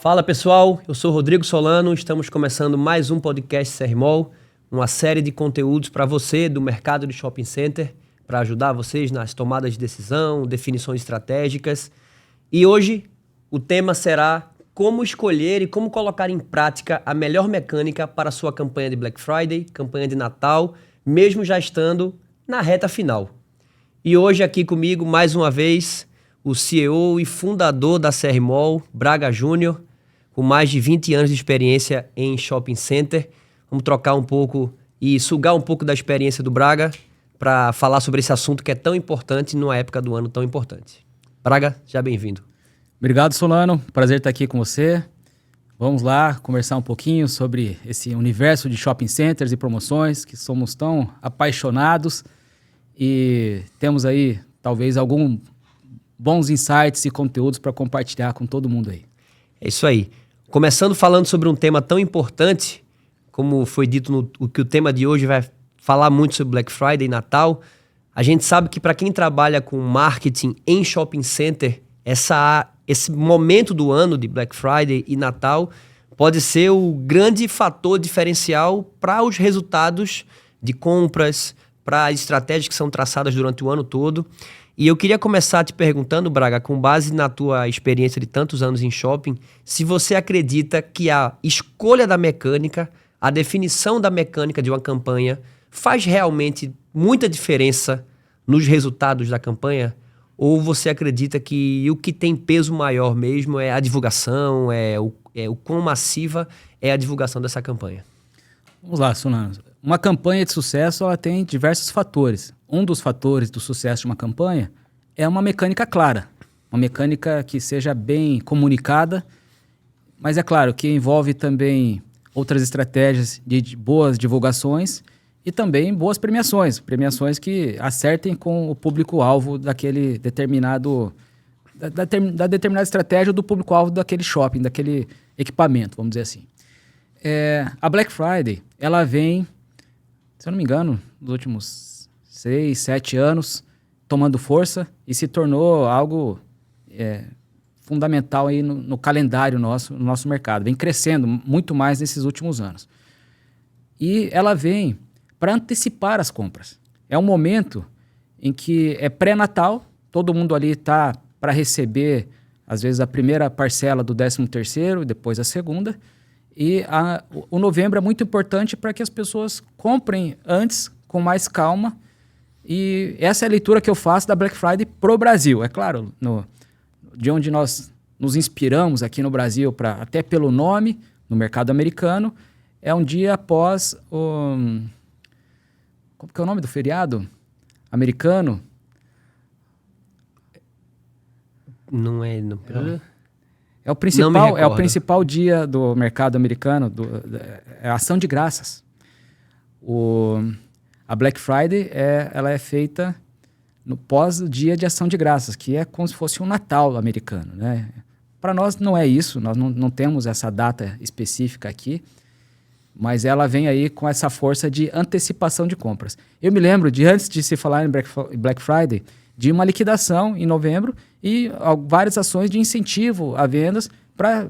Fala pessoal, eu sou Rodrigo Solano, estamos começando mais um podcast CRMOL, uma série de conteúdos para você do mercado de shopping center, para ajudar vocês nas tomadas de decisão, definições estratégicas. E hoje o tema será como escolher e como colocar em prática a melhor mecânica para a sua campanha de Black Friday, campanha de Natal, mesmo já estando na reta final. E hoje aqui comigo, mais uma vez, o CEO e fundador da CRMOL, Braga Júnior, com mais de 20 anos de experiência em shopping center. Vamos trocar um pouco e sugar um pouco da experiência do Braga para falar sobre esse assunto que é tão importante numa época do ano tão importante. Braga, já bem-vindo. Obrigado, Solano. Prazer estar aqui com você. Vamos lá conversar um pouquinho sobre esse universo de shopping centers e promoções que somos tão apaixonados e temos aí talvez alguns bons insights e conteúdos para compartilhar com todo mundo aí. É isso aí. Começando falando sobre um tema tão importante, como foi dito que o tema de hoje vai falar muito sobre Black Friday e Natal. A gente sabe que para quem trabalha com marketing em shopping center, esse momento do ano de Black Friday e Natal pode ser o grande fator diferencial para os resultados de compras, para as estratégias que são traçadas durante o ano todo. E eu queria começar te perguntando, Braga, com base na tua experiência de tantos anos em shopping, se você acredita que a escolha da mecânica, a definição da mecânica de uma campanha faz realmente muita diferença nos resultados da campanha? Ou você acredita que o que tem peso maior mesmo é a divulgação, é o quão massiva é a divulgação dessa campanha? Vamos lá, Solano. Uma campanha de sucesso ela tem diversos fatores. Um dos fatores do sucesso de uma campanha é uma mecânica clara, uma mecânica que seja bem comunicada, mas é claro que envolve também outras estratégias de boas divulgações e também boas premiações que acertem com o público-alvo daquele determinado, da determinada estratégia do público-alvo daquele shopping, daquele equipamento, vamos dizer assim. A Black Friday, ela vem, se eu não me engano, nos últimos 6, 7 anos, tomando força e se tornou algo fundamental aí no calendário no nosso mercado. Vem crescendo muito mais nesses últimos anos. E ela vem para antecipar as compras. É um momento em que é pré-natal, todo mundo ali está para receber, às vezes, a primeira parcela do 13º, depois a segunda. E o novembro é muito importante para que as pessoas comprem antes, com mais calma. E essa é a leitura que eu faço da Black Friday pro Brasil. É claro, de onde nós nos inspiramos aqui no Brasil, até pelo nome, no mercado americano, é um dia após o... Como que é o nome do feriado americano? Não é... Não. É o principal dia do mercado americano, é a ação de graças. A Black Friday ela é feita no pós-dia de ação de graças, que é como se fosse um Natal americano, né? Para nós não é isso, nós não temos essa data específica aqui, mas ela vem aí com essa força de antecipação de compras. Eu me lembro antes de se falar em Black Friday, de uma liquidação em novembro e várias ações de incentivo a vendas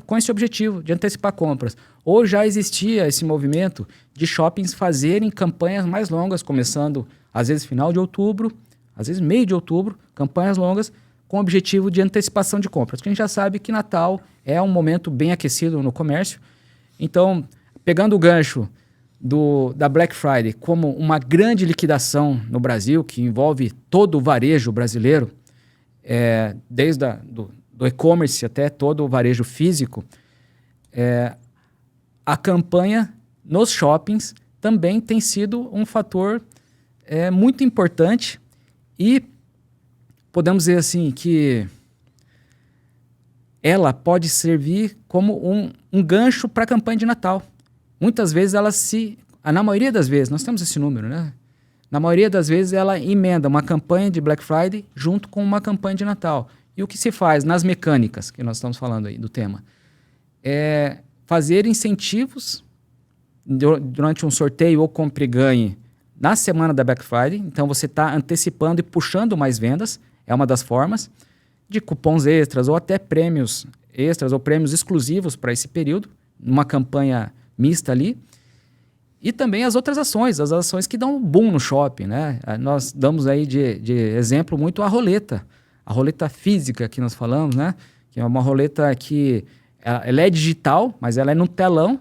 com esse objetivo de antecipar compras. Ou já existia esse movimento de shoppings fazerem campanhas mais longas, começando às vezes final de outubro, às vezes meio de outubro, campanhas longas com o objetivo de antecipação de compras. Porque a gente já sabe que Natal é um momento bem aquecido no comércio. Então, pegando o gancho da Black Friday como uma grande liquidação no Brasil, que envolve todo o varejo brasileiro, desde do e-commerce até todo o varejo físico, a campanha nos shoppings também tem sido um fator muito importante e podemos dizer assim que ela pode servir como um gancho para a campanha de Natal. Muitas vezes na maioria das vezes, nós temos esse número, né? Na maioria das vezes ela emenda uma campanha de Black Friday junto com uma campanha de Natal. E o que se faz nas mecânicas, que nós estamos falando aí do tema, é fazer incentivos durante um sorteio ou compre e ganhe na semana da Black Friday. Então você está antecipando e puxando mais vendas, é uma das formas, de cupons extras ou até prêmios extras ou prêmios exclusivos para esse período, numa campanha mista ali. E também as outras ações, as ações que dão um boom no shopping, né? Nós damos aí de exemplo muito a roleta física que nós falamos, né? Que é uma roleta que ela é digital, mas ela é no telão,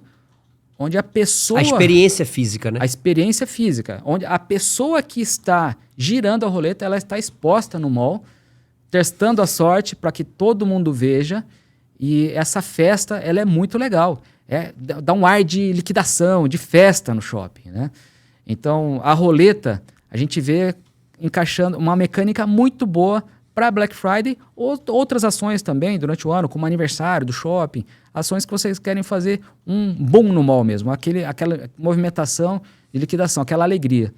onde a pessoa... A experiência física, né? A experiência física, onde a pessoa que está girando a roleta, ela está exposta no mall, testando a sorte para que todo mundo veja, e essa festa, ela é muito legal. Dá um ar de liquidação, de festa no shopping, né? Então, a roleta, a gente vê encaixando uma mecânica muito boa para Black Friday, outras ações também durante o ano, como aniversário do shopping, ações que vocês querem fazer um boom no mall mesmo, aquela movimentação de liquidação, aquela alegria.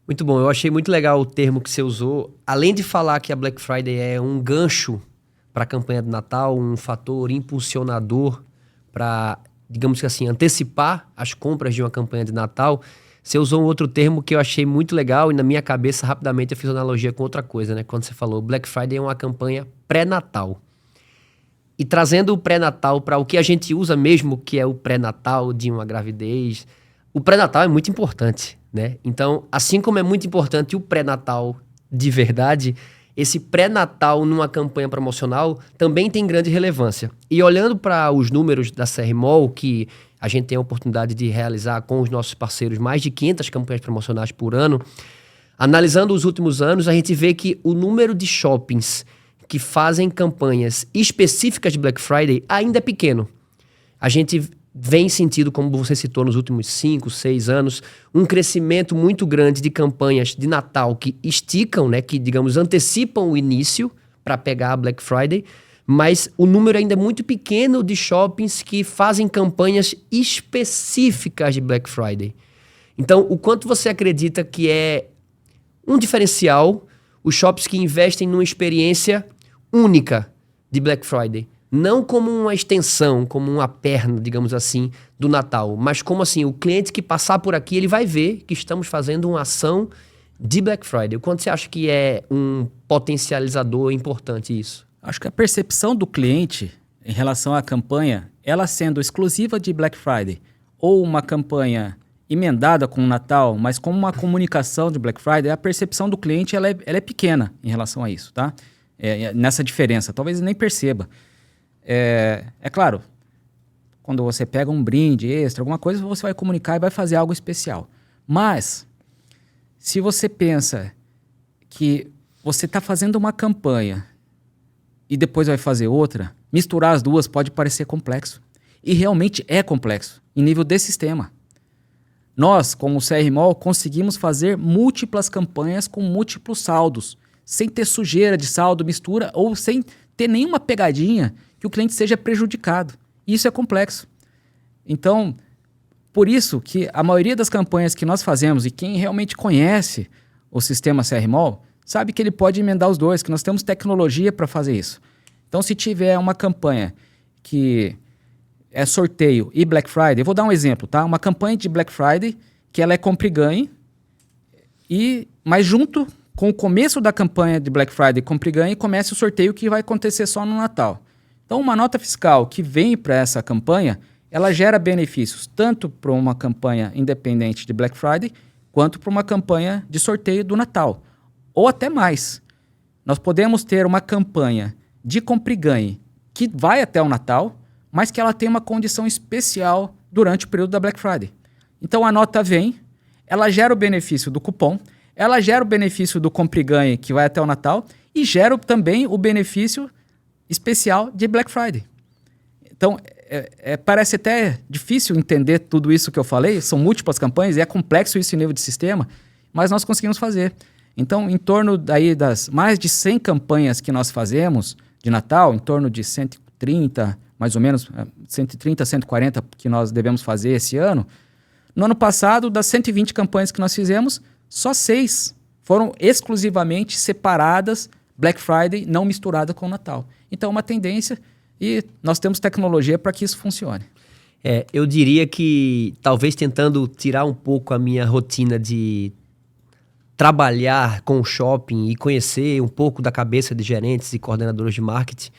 Muito bom, eu achei muito legal o termo que você usou. Além de falar que a Black Friday é um gancho para a campanha de Natal, um fator impulsionador para, digamos que assim, antecipar as compras de uma campanha de Natal, você usou um outro termo que eu achei muito legal e na minha cabeça, rapidamente, eu fiz uma analogia com outra coisa, né? Quando você falou Black Friday é uma campanha pré-natal. E trazendo o pré-natal para o que a gente usa mesmo, que é o pré-natal de uma gravidez, o pré-natal é muito importante, né? Então, assim como é muito importante o pré-natal de verdade, esse pré-natal numa campanha promocional também tem grande relevância. E olhando para os números da CR Mall, que a gente tem a oportunidade de realizar com os nossos parceiros mais de 500 campanhas promocionais por ano, analisando os últimos anos, a gente vê que o número de shoppings que fazem campanhas específicas de Black Friday ainda é pequeno. A gente vem sentindo, como você citou, nos últimos 5, 6 anos, um crescimento muito grande de campanhas de Natal que esticam, né, que, digamos, antecipam o início para pegar a Black Friday, mas o número ainda é muito pequeno de shoppings que fazem campanhas específicas de Black Friday. Então, o quanto você acredita que é um diferencial os shoppings que investem numa experiência única de Black Friday? Não como uma extensão, como uma perna, digamos assim, do Natal, mas como assim, o cliente que passar por aqui, ele vai ver que estamos fazendo uma ação de Black Friday. O quanto você acha que é um potencializador importante isso? Acho que a percepção do cliente em relação à campanha, ela sendo exclusiva de Black Friday ou uma campanha emendada com o Natal, mas como uma comunicação de Black Friday, a percepção do cliente ela é pequena em relação a isso, tá? Nessa diferença, talvez nem perceba. É claro, quando você pega um brinde extra, alguma coisa, você vai comunicar e vai fazer algo especial. Mas, se você pensa que você está fazendo uma campanha e depois vai fazer outra, misturar as duas pode parecer complexo. E realmente é complexo, em nível de sistema. Nós, como CR Mall, conseguimos fazer múltiplas campanhas com múltiplos saldos, sem ter sujeira de saldo, mistura, ou sem ter nenhuma pegadinha que o cliente seja prejudicado. Isso é complexo. Então, por isso que a maioria das campanhas que nós fazemos, e quem realmente conhece o sistema CR Mall, sabe que ele pode emendar os dois, que nós temos tecnologia para fazer isso. Então, se tiver uma campanha que é sorteio e Black Friday, eu vou dar um exemplo, tá? Uma campanha de Black Friday, que ela é compre e ganhe, mas junto com o começo da campanha de Black Friday compre e ganhe, começa o sorteio que vai acontecer só no Natal. Então, uma nota fiscal que vem para essa campanha, ela gera benefícios tanto para uma campanha independente de Black Friday, quanto para uma campanha de sorteio do Natal. Ou até mais. Nós podemos ter uma campanha de compre e ganhe que vai até o Natal, mas que ela tem uma condição especial durante o período da Black Friday. Então a nota vem, ela gera o benefício do cupom, ela gera o benefício do compre e ganhe que vai até o Natal e gera também o benefício especial de Black Friday. Então, parece até difícil entender tudo isso que eu falei, são múltiplas campanhas e é complexo isso em nível de sistema, mas nós conseguimos fazer. Então, em torno daí das mais de 100 campanhas que nós fazemos de Natal, em torno de 130, mais ou menos, 130, 140 que nós devemos fazer esse ano, no ano passado, das 120 campanhas que nós fizemos, só 6 foram exclusivamente separadas Black Friday, não misturada com o Natal. Então, é uma tendência e nós temos tecnologia para que isso funcione. Eu diria que, talvez tentando tirar um pouco a minha rotina de trabalhar com o shopping e conhecer um pouco da cabeça de gerentes e coordenadores de marketing,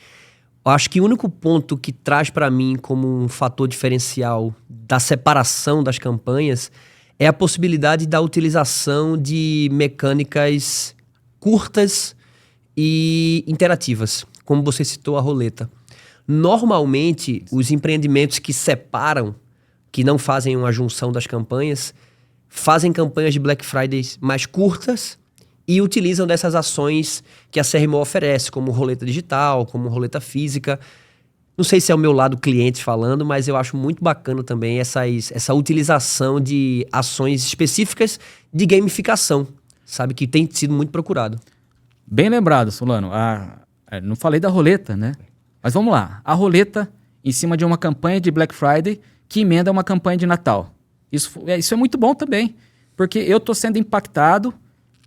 Eu acho que o único ponto que traz para mim como um fator diferencial da separação das campanhas é a possibilidade da utilização de mecânicas curtas e interativas, como você citou a roleta. Normalmente, os empreendimentos que separam, que não fazem uma junção das campanhas, fazem campanhas de Black Friday mais curtas e utilizam dessas ações que a CRMO oferece, como roleta digital, como roleta física. Não sei se é o meu lado cliente falando, mas eu acho muito bacana também essa utilização de ações específicas de gamificação, sabe? Que tem sido muito procurado. Bem lembrado, Solano. Não falei da roleta, né? Mas vamos lá. A roleta em cima de uma campanha de Black Friday que emenda uma campanha de Natal. Isso é muito bom também, porque eu estou sendo impactado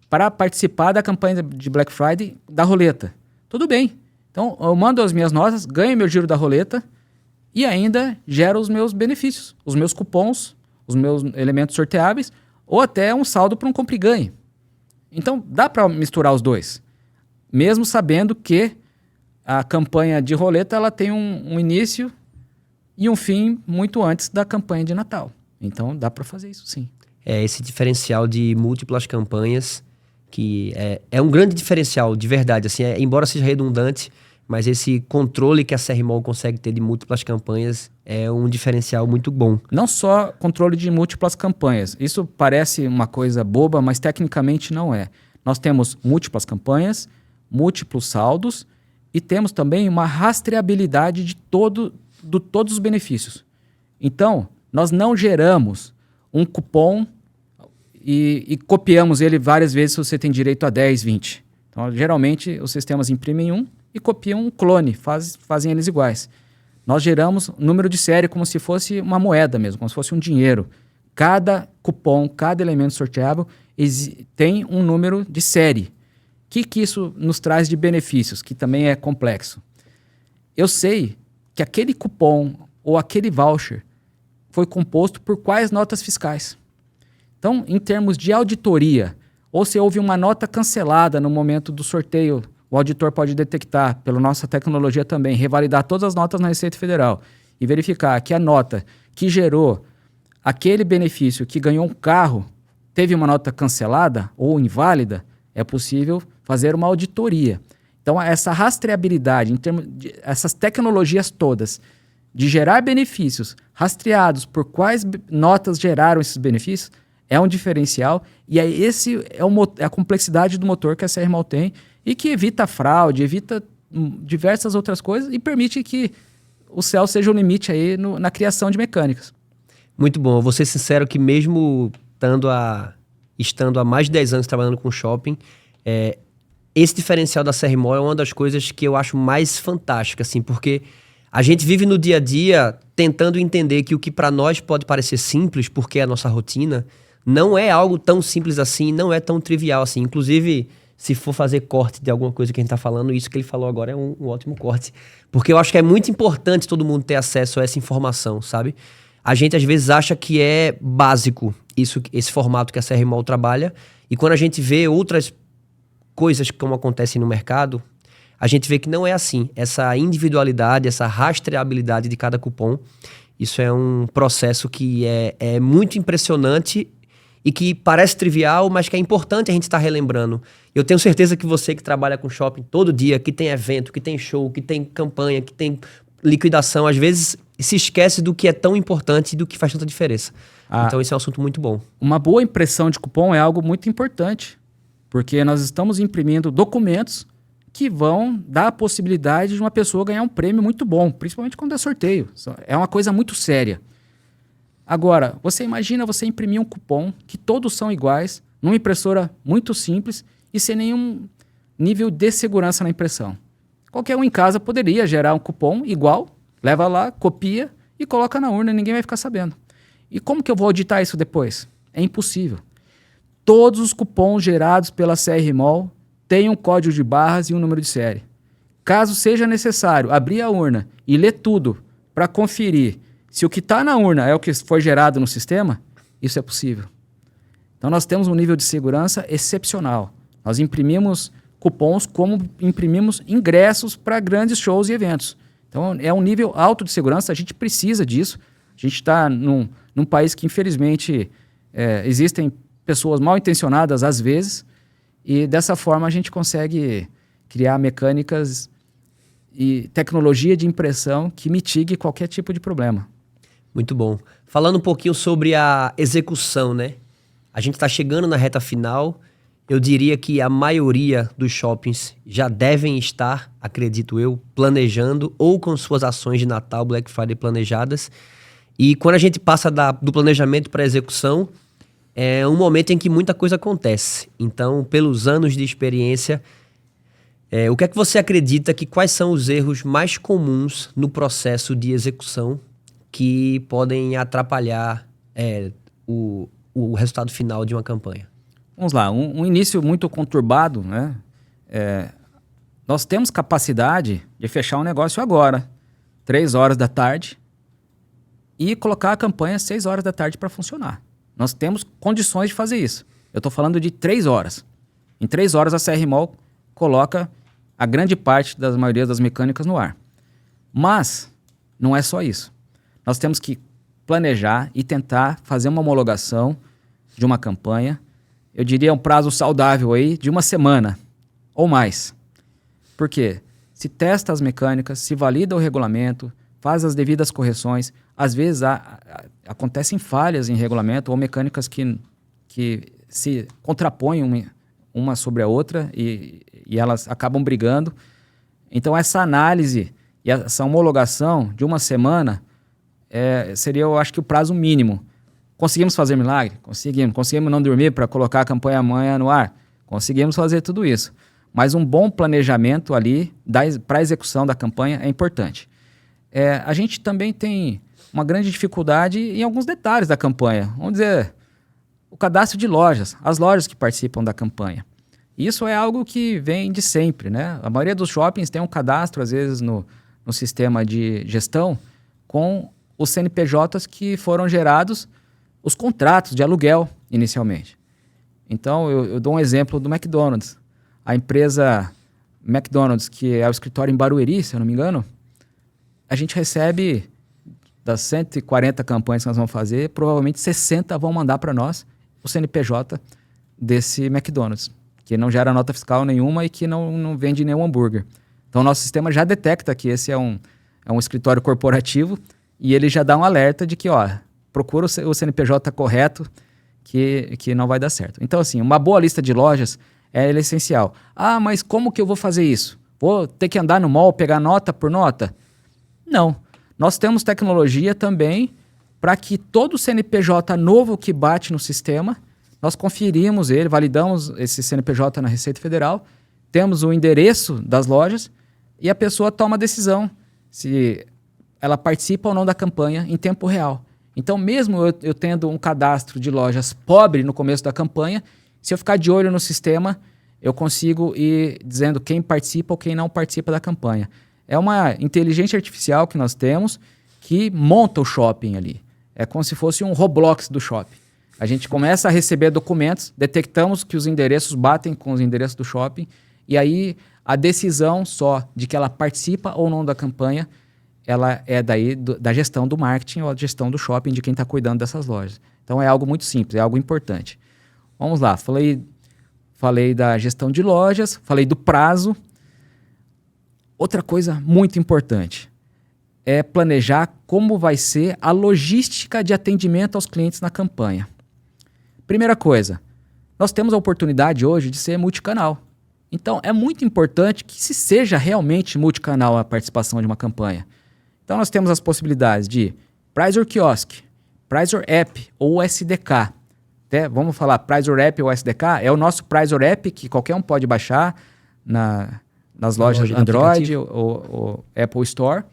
para participar da campanha de Black Friday da roleta. Tudo bem. Então, eu mando as minhas notas, ganho meu giro da roleta e ainda gero os meus benefícios, os meus cupons, os meus elementos sorteáveis ou até um saldo para um compre e ganhe. Então, dá para misturar os dois, mesmo sabendo que a campanha de roleta ela tem um início e um fim muito antes da campanha de Natal. Então, dá para fazer isso sim. Esse diferencial de múltiplas campanhas, que é um grande diferencial, de verdade. Assim, embora seja redundante, mas esse controle que a CRMO consegue ter de múltiplas campanhas é um diferencial muito bom. Não só controle de múltiplas campanhas. Isso parece uma coisa boba, mas tecnicamente não é. Nós temos múltiplas campanhas, múltiplos saldos e temos também uma rastreabilidade de todos os benefícios. Então, nós não geramos um cupom e copiamos ele várias vezes se você tem direito a 10, 20. Então, geralmente, os sistemas imprimem um e copiam um clone, fazem eles iguais. Nós geramos número de série como se fosse uma moeda mesmo, como se fosse um dinheiro. Cada cupom, cada elemento sorteável tem um número de série. O que isso nos traz de benefícios, que também é complexo? Eu sei que aquele cupom ou aquele voucher foi composto por quais notas fiscais. Então, em termos de auditoria, ou se houve uma nota cancelada no momento do sorteio, o auditor pode detectar, pela nossa tecnologia também, revalidar todas as notas na Receita Federal e verificar que a nota que gerou aquele benefício que ganhou um carro teve uma nota cancelada ou inválida, é possível fazer uma auditoria. Então, essa rastreabilidade, em termos de essas tecnologias todas, de gerar benefícios rastreados por quais notas geraram esses benefícios, é um diferencial e esse é a complexidade do motor que a CRMO tem e que evita fraude, evita diversas outras coisas e permite que o céu seja o limite aí na criação de mecânicas. Muito bom. Eu vou ser sincero que mesmo estando há mais de 10 anos trabalhando com shopping, esse diferencial da CRMO é uma das coisas que eu acho mais fantástica, assim, porque a gente vive no dia a dia tentando entender que o que para nós pode parecer simples, porque é a nossa rotina, não é algo tão simples assim, não é tão trivial assim. Inclusive, se for fazer corte de alguma coisa que a gente está falando, isso que ele falou agora é um ótimo corte. Porque eu acho que é muito importante todo mundo ter acesso a essa informação, sabe? A gente às vezes acha que é básico esse formato que a CRMO trabalha, e quando a gente vê outras coisas como acontecem no mercado, a gente vê que não é assim. Essa individualidade, essa rastreabilidade de cada cupom, isso é um processo que é muito impressionante e que parece trivial, mas que é importante a gente estar relembrando. Eu tenho certeza que você que trabalha com shopping todo dia, que tem evento, que tem show, que tem campanha, que tem liquidação, às vezes se esquece do que é tão importante e do que faz tanta diferença. Então esse é um assunto muito bom. Uma boa impressão de cupom é algo muito importante, porque nós estamos imprimindo documentos que vão dar a possibilidade de uma pessoa ganhar um prêmio muito bom, principalmente quando é sorteio. É uma coisa muito séria. Agora, você imagina você imprimir um cupom que todos são iguais, numa impressora muito simples e sem nenhum nível de segurança na impressão. Qualquer um em casa poderia gerar um cupom igual, leva lá, copia e coloca na urna e ninguém vai ficar sabendo. E como que eu vou auditar isso depois? É impossível. Todos os cupons gerados pela CRMO têm um código de barras e um número de série. Caso seja necessário abrir a urna e ler tudo para conferir se o que está na urna é o que foi gerado no sistema, isso é possível. Então nós temos um nível de segurança excepcional. Nós imprimimos cupons como imprimimos ingressos para grandes shows e eventos. Então, é um nível alto de segurança, a gente precisa disso. A gente está num país que, infelizmente, existem pessoas mal intencionadas às vezes, e dessa forma a gente consegue criar mecânicas e tecnologia de impressão que mitigue qualquer tipo de problema. Muito bom. Falando um pouquinho sobre a execução, né? A gente está chegando na reta final. Eu diria que a maioria dos shoppings já devem estar, acredito eu, planejando ou com suas ações de Natal, Black Friday planejadas. E quando a gente passa do planejamento para a execução, é um momento em que muita coisa acontece. Então, pelos anos de experiência, o que é que você acredita quais são os erros mais comuns no processo de execução que podem atrapalhar o resultado final de uma campanha? Vamos lá, um início muito conturbado, né? Nós temos capacidade de fechar um negócio agora, 3 horas da tarde, e colocar a campanha às 6 horas da tarde para funcionar. Nós temos condições de fazer isso. Eu estou falando de 3 horas. Em 3 horas a CR Mall coloca a grande parte das maioria das mecânicas no ar. Mas não é só isso. Nós temos que planejar e tentar fazer uma homologação de uma campanha. Eu diria um prazo saudável aí de 1 semana ou mais. Por quê? Se testa as mecânicas, se valida o regulamento, faz as devidas correções. Às vezes acontecem falhas em regulamento ou mecânicas que se contrapõem uma sobre a outra e elas acabam brigando. Então, essa análise e essa homologação de 1 semana seria, eu acho que, o prazo mínimo. Conseguimos fazer milagre? Conseguimos não dormir para colocar a campanha amanhã no ar? Conseguimos fazer tudo isso. Mas um bom planejamento ali para a execução da campanha é importante. A gente também tem uma grande dificuldade em alguns detalhes da campanha. Vamos dizer, o cadastro de lojas, as lojas que participam da campanha. Isso é algo que vem de sempre, né? A maioria dos shoppings tem um cadastro, às vezes, no sistema de gestão, com os CNPJs que foram gerados, os contratos de aluguel, inicialmente. Então, eu dou um exemplo do McDonald's. A empresa McDonald's, que é o escritório em Barueri, se eu não me engano, a gente recebe, das 140 campanhas que nós vamos fazer, provavelmente 60 vão mandar para nós o CNPJ desse McDonald's, que não gera nota fiscal nenhuma e que não vende nenhum hambúrguer. Então, o nosso sistema já detecta que esse é um escritório corporativo e ele já dá um alerta de que, procura o CNPJ correto, que não vai dar certo. Então, assim, uma boa lista de lojas é essencial. Mas como que eu vou fazer isso? Vou ter que andar no mall, pegar nota por nota? Não. Nós temos tecnologia também para que todo CNPJ novo que bate no sistema, nós conferimos ele, validamos esse CNPJ na Receita Federal, temos o endereço das lojas e a pessoa toma a decisão se ela participa ou não da campanha em tempo real. Então, mesmo eu tendo um cadastro de lojas pobre no começo da campanha, se eu ficar de olho no sistema, eu consigo ir dizendo quem participa ou quem não participa da campanha. É uma inteligência artificial que nós temos que monta o shopping ali. É como se fosse um Roblox do shopping. A gente começa a receber documentos, detectamos que os endereços batem com os endereços do shopping, e aí a decisão só de que ela participa ou não da campanha, ela é daí da gestão do marketing ou da gestão do shopping, de quem está cuidando dessas lojas. Então é algo muito simples, é algo importante. Vamos lá, falei da gestão de lojas, falei do prazo. Outra coisa muito importante é planejar como vai ser a logística de atendimento aos clientes na campanha. Primeira coisa, nós temos a oportunidade hoje de ser multicanal. Então, é muito importante que se seja realmente multicanal a participação de uma campanha. Então, nós temos as possibilidades de Pricer Kiosk, Pricer App ou SDK. Vamos falar Pricer App ou SDK, é o nosso Pricer App que qualquer um pode baixar nas lojas Android ou Apple Store.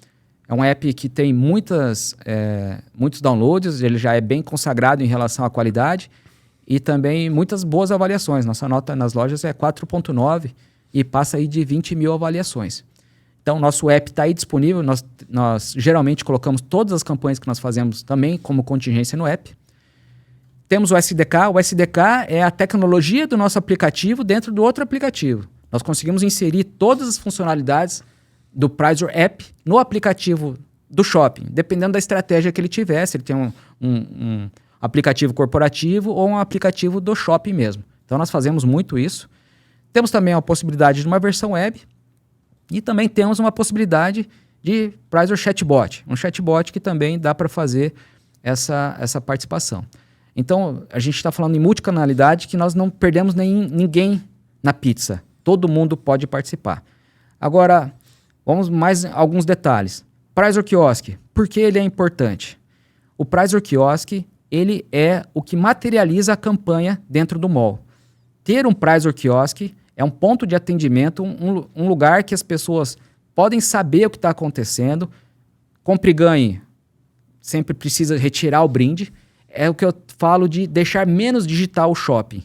É um app que tem muitos downloads, ele já é bem consagrado em relação à qualidade e também muitas boas avaliações. Nossa nota nas lojas é 4.9 e passa aí de 20 mil avaliações. Então, nosso app está aí disponível, nós geralmente colocamos todas as campanhas que nós fazemos também como contingência no app. Temos o SDK é a tecnologia do nosso aplicativo dentro do outro aplicativo. Nós conseguimos inserir todas as funcionalidades do Prizor App no aplicativo do shopping, dependendo da estratégia que ele tiver, se ele tem um aplicativo corporativo ou um aplicativo do shopping mesmo. Então nós fazemos muito isso. Temos também a possibilidade de uma versão web e também temos uma possibilidade de Prizor Chatbot, um chatbot que também dá para fazer essa participação. Então a gente está falando em multicanalidade, que nós não perdemos ninguém na pizza. Todo mundo pode participar. Agora, vamos mais alguns detalhes. Prizor Kiosk, por que ele é importante? O Prizor Kiosk, ele é o que materializa a campanha dentro do mall. Ter um Prizor Kiosk é um ponto de atendimento, um lugar que as pessoas podem saber o que está acontecendo. Compre e ganhe, sempre precisa retirar o brinde. É o que eu falo de deixar menos digital o shopping.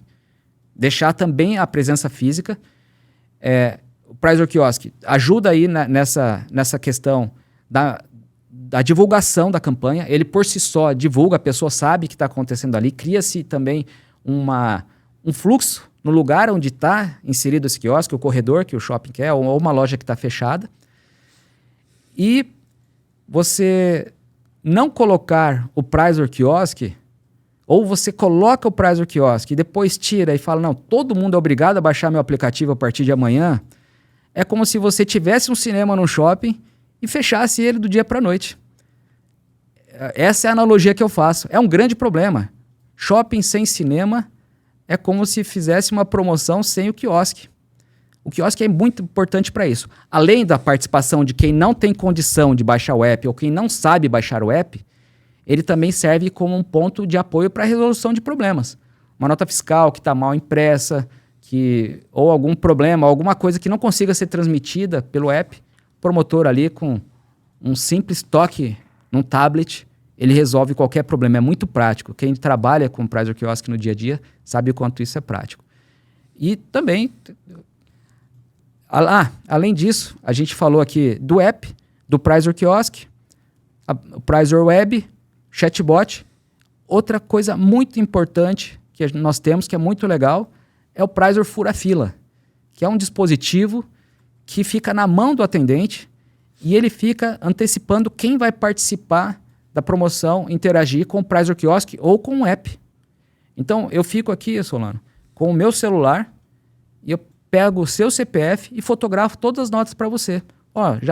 Deixar também a presença física. O Prizor Kiosk ajuda aí nessa questão da divulgação da campanha. Ele por si só divulga, a pessoa sabe o que está acontecendo ali. Cria-se também um fluxo no lugar onde está inserido esse quiosque, o corredor que o shopping quer, ou uma loja que está fechada. E você não colocar o Prizor Kiosk, ou você coloca o Prizor Kiosk e depois tira e fala, não, todo mundo é obrigado a baixar meu aplicativo a partir de amanhã, é como se você tivesse um cinema no shopping e fechasse ele do dia para a noite. Essa é a analogia que eu faço. É um grande problema. Shopping sem cinema é como se fizesse uma promoção sem o quiosque. O quiosque é muito importante para isso. Além da participação de quem não tem condição de baixar o app ou quem não sabe baixar o app, ele também serve como um ponto de apoio para a resolução de problemas. Uma nota fiscal que está mal impressa, ou algum problema, alguma coisa que não consiga ser transmitida pelo app, o promotor ali com um simples toque num tablet, ele resolve qualquer problema. É muito prático. Quem trabalha com o Prizor Kiosk no dia a dia sabe o quanto isso é prático. E também, além disso, a gente falou aqui do app, do Prizor Kiosk, o Prizor Web, chatbot. Outra coisa muito importante que nós temos, que é muito legal, é o Prizor Fura-Fila, que é um dispositivo que fica na mão do atendente e ele fica antecipando quem vai participar da promoção, interagir com o Prizor Kiosk ou com o app. Então, eu fico aqui, Solano, com o meu celular e eu pego o seu CPF e fotografo todas as notas para você.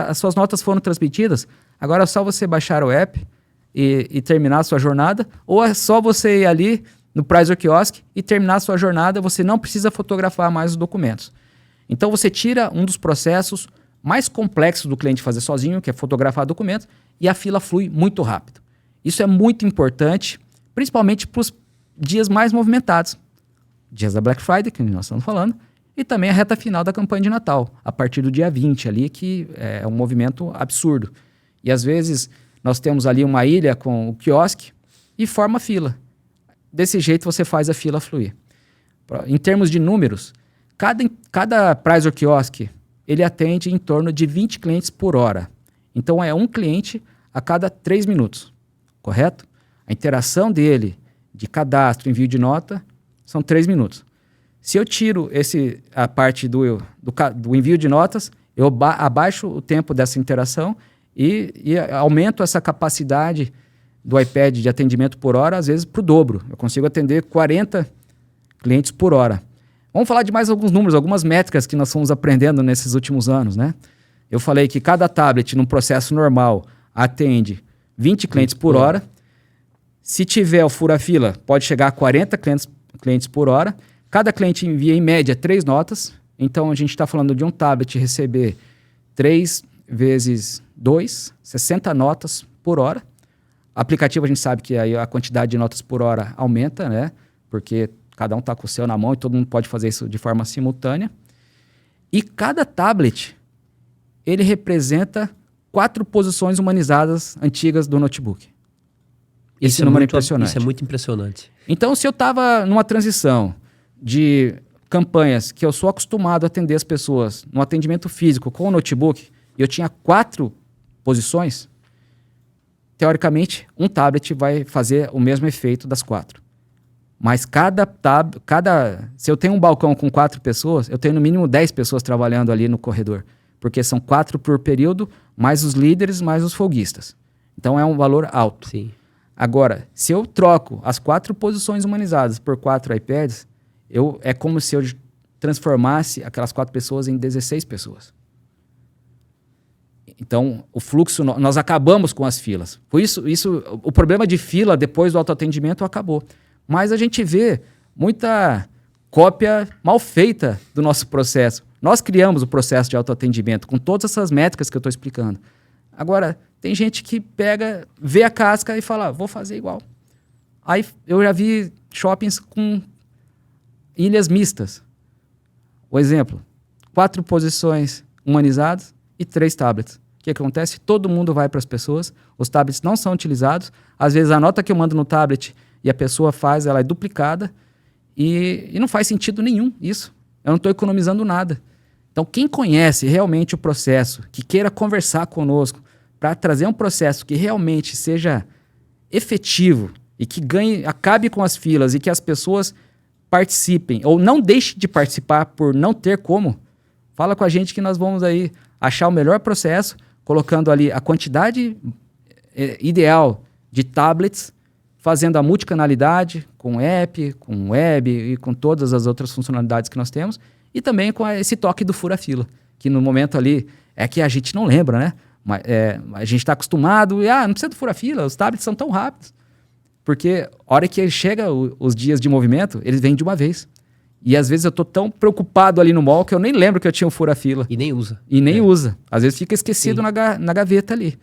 As suas notas foram transmitidas, agora é só você baixar o app e terminar a sua jornada, ou é só você ir ali no Prizor Kiosk e terminar a sua jornada, você não precisa fotografar mais os documentos. Então você tira um dos processos mais complexos do cliente fazer sozinho, que é fotografar documentos, e a fila flui muito rápido. Isso é muito importante, principalmente para os dias mais movimentados. Dias da Black Friday, que nós estamos falando, e também a reta final da campanha de Natal, a partir do dia 20 ali, que é um movimento absurdo. E às vezes nós temos ali uma ilha com o quiosque e forma fila. Desse jeito você faz a fila fluir. Em termos de números, cada Prizor Kiosk, ele atende em torno de 20 clientes por hora. Então é um cliente a cada 3 minutos, correto? A interação dele de cadastro, envio de nota, são 3 minutos. Se eu tiro a parte do envio de notas, eu abaixo o tempo dessa interação e aumento essa capacidade do iPad de atendimento por hora, às vezes para o dobro. Eu consigo atender 40 clientes por hora. Vamos falar de mais alguns números, algumas métricas que nós fomos aprendendo nesses últimos anos, né? Eu falei que cada tablet, num processo normal, atende 20 clientes por hora. Se tiver o fura-fila, pode chegar a 40 clientes por hora. Cada cliente envia, em média, 3 notas. Então, a gente está falando de um tablet receber 3 vezes 2, 60 notas por hora. Aplicativo, a gente sabe que aí a quantidade de notas por hora aumenta, né? Porque cada um está com o seu na mão e todo mundo pode fazer isso de forma simultânea. E cada tablet, ele representa 4 posições humanizadas antigas do notebook. Esse número é impressionante. Isso é muito impressionante. Então, se eu estava numa transição de campanhas que eu sou acostumado a atender as pessoas no atendimento físico com o notebook, e eu tinha 4 posições, teoricamente, um tablet vai fazer o mesmo efeito das 4. Mas se eu tenho um balcão com 4 pessoas, eu tenho no mínimo 10 pessoas trabalhando ali no corredor. porque são 4 por período, mais os líderes, mais os folguistas. Então é um valor alto. Sim. Agora, se eu troco as 4 posições humanizadas por 4 iPads, é como se eu transformasse aquelas 4 pessoas em 16 pessoas. Então, o fluxo, nós acabamos com as filas. Por isso, o problema de fila depois do autoatendimento acabou. Mas a gente vê muita cópia mal feita do nosso processo. Nós criamos o processo de autoatendimento com todas essas métricas que eu estou explicando. Agora, tem gente que pega, vê a casca e fala, vou fazer igual. Aí eu já vi shoppings com ilhas mistas. O exemplo, 4 posições humanizadas e 3 tablets. O que acontece? Todo mundo vai para as pessoas, os tablets não são utilizados, às vezes a nota que eu mando no tablet e a pessoa faz, ela é duplicada e não faz sentido nenhum isso. Eu não estou economizando nada. Então, quem conhece realmente o processo, que queira conversar conosco para trazer um processo que realmente seja efetivo e que acabe com as filas e que as pessoas participem ou não deixem de participar por não ter como, fala com a gente que nós vamos aí achar o melhor processo, colocando ali a quantidade ideal de tablets, fazendo a multicanalidade com app, com web e com todas as outras funcionalidades que nós temos, e também com esse toque do fura-fila, que no momento ali é que a gente não lembra, né? Mas, a gente está acostumado, não precisa do fura-fila, os tablets são tão rápidos. Porque a hora que chega os dias de movimento, eles vêm de uma vez. E às vezes eu tô tão preocupado ali no mall que eu nem lembro que eu tinha um fura-fila. E nem usa. E nem usa. Às vezes fica esquecido na gaveta ali.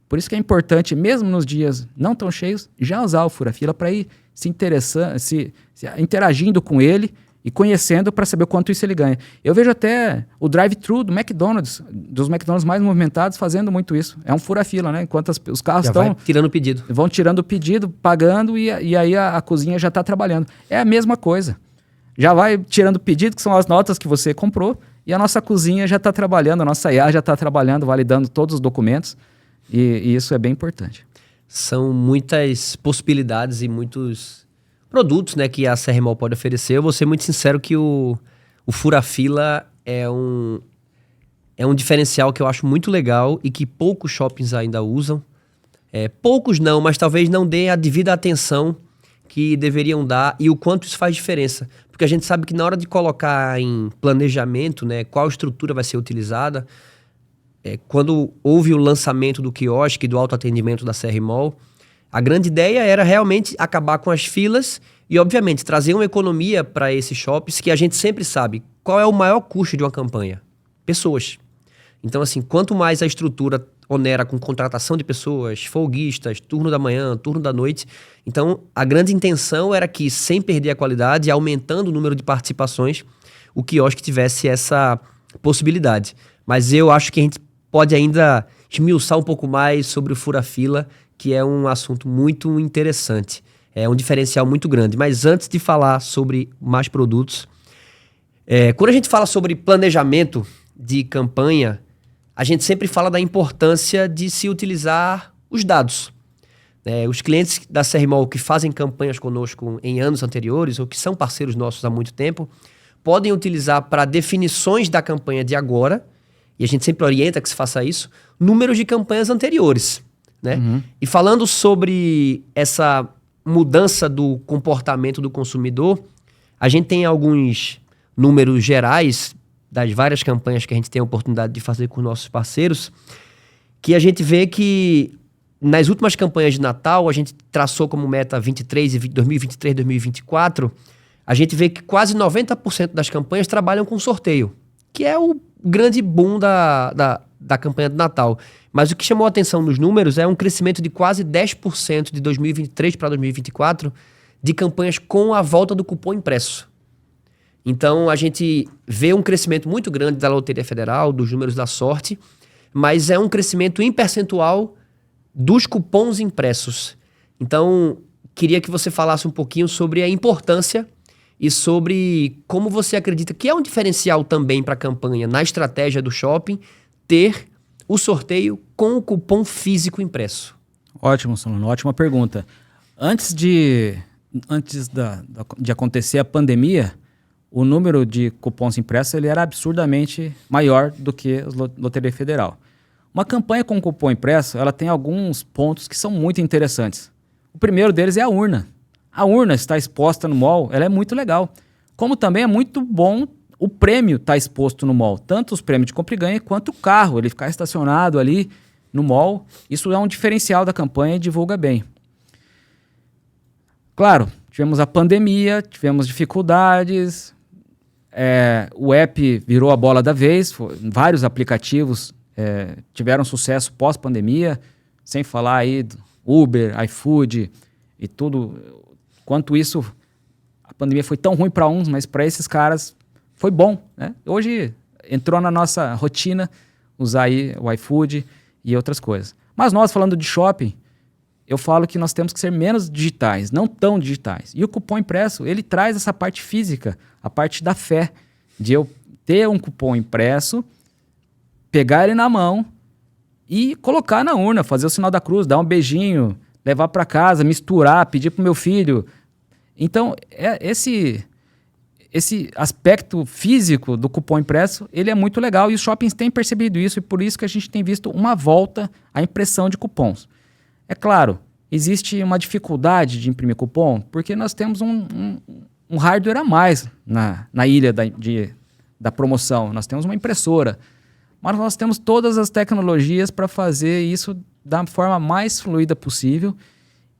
Por isso que é importante, mesmo nos dias não tão cheios, já usar o fura-fila para ir se interessando, se interagindo com ele e conhecendo para saber o quanto isso ele ganha. Eu vejo até o drive-thru do McDonald's, dos McDonald's mais movimentados, fazendo muito isso. É um fura-fila, né? Enquanto os carros estão... tirando o pedido. Vão tirando o pedido, pagando e aí a cozinha já está trabalhando. É a mesma coisa. Já vai tirando o pedido, que são as notas que você comprou, e a nossa cozinha já está trabalhando, a nossa IA já está trabalhando, validando todos os documentos, e isso é bem importante. São muitas possibilidades e muitos produtos, né, que a CRMOL pode oferecer. Eu vou ser muito sincero que o fura-fila é um diferencial que eu acho muito legal e que poucos shoppings ainda usam. Poucos não, mas talvez não dê a devida atenção que deveriam dar e o quanto isso faz diferença. Porque a gente sabe que na hora de colocar em planejamento, né, qual estrutura vai ser utilizada, quando houve o lançamento do quiosque, do autoatendimento da CRMOL, a grande ideia era realmente acabar com as filas e, obviamente, trazer uma economia para esses shoppings que a gente sempre sabe qual é o maior custo de uma campanha. Pessoas. Então, assim, quanto mais a estrutura onera com contratação de pessoas, folguistas, turno da manhã, turno da noite. Então, a grande intenção era que, sem perder a qualidade, aumentando o número de participações, o quiosque tivesse essa possibilidade. Mas eu acho que a gente pode ainda esmiuçar um pouco mais sobre o fura-fila, que é um assunto muito interessante. É um diferencial muito grande. Mas antes de falar sobre mais produtos, quando a gente fala sobre planejamento de campanha, a gente sempre fala da importância de se utilizar os dados. Os clientes da CRMOL que fazem campanhas conosco em anos anteriores, ou que são parceiros nossos há muito tempo, podem utilizar para definições da campanha de agora, e a gente sempre orienta que se faça isso, números de campanhas anteriores. Né? Uhum. E falando sobre essa mudança do comportamento do consumidor, a gente tem alguns números gerais das várias campanhas que a gente tem a oportunidade de fazer com nossos parceiros, que a gente vê que nas últimas campanhas de Natal, a gente traçou como meta 2023, 2024, a gente vê que quase 90% das campanhas trabalham com sorteio, que é o grande boom da campanha de Natal. Mas o que chamou a atenção nos números é um crescimento de quase 10% de 2023 para 2024 de campanhas com a volta do cupom impresso. Então, a gente vê um crescimento muito grande da Loteria Federal, dos números da sorte, mas é um crescimento em percentual dos cupons impressos. Então, queria que você falasse um pouquinho sobre a importância e sobre como você acredita que é um diferencial também para a campanha, na estratégia do shopping, ter o sorteio com o cupom físico impresso. Ótimo, Solano, ótima pergunta. Antes de acontecer a pandemia, o número de cupons impressos ele era absurdamente maior do que a Loteria Federal. Uma campanha com cupom impresso, ela tem alguns pontos que são muito interessantes. O primeiro deles é a urna. A urna está exposta no mall, ela é muito legal. Como também é muito bom o prêmio estar exposto no mall. Tanto os prêmios de compra e ganha, quanto o carro, ele ficar estacionado ali no mall. Isso é um diferencial da campanha e divulga bem. Claro, tivemos a pandemia, tivemos dificuldades, o app virou a bola da vez, vários aplicativos tiveram sucesso pós-pandemia, sem falar aí do Uber, iFood e tudo. Quanto isso, a pandemia foi tão ruim para uns, mas para esses caras foi bom, né? Hoje entrou na nossa rotina usar aí o iFood e outras coisas. Mas nós, falando de shopping, eu falo que nós temos que ser menos digitais, não tão digitais. E o cupom impresso, ele traz essa parte física, a parte da fé, de eu ter um cupom impresso, pegar ele na mão e colocar na urna, fazer o sinal da cruz, dar um beijinho, levar para casa, misturar, pedir para o meu filho. Então, esse aspecto físico do cupom impresso, ele é muito legal e os shoppings têm percebido isso e por isso que a gente tem visto uma volta à impressão de cupons. É claro, existe uma dificuldade de imprimir cupom porque nós temos um hardware a mais na ilha da promoção. Nós temos uma impressora, mas nós temos todas as tecnologias para fazer isso da forma mais fluida possível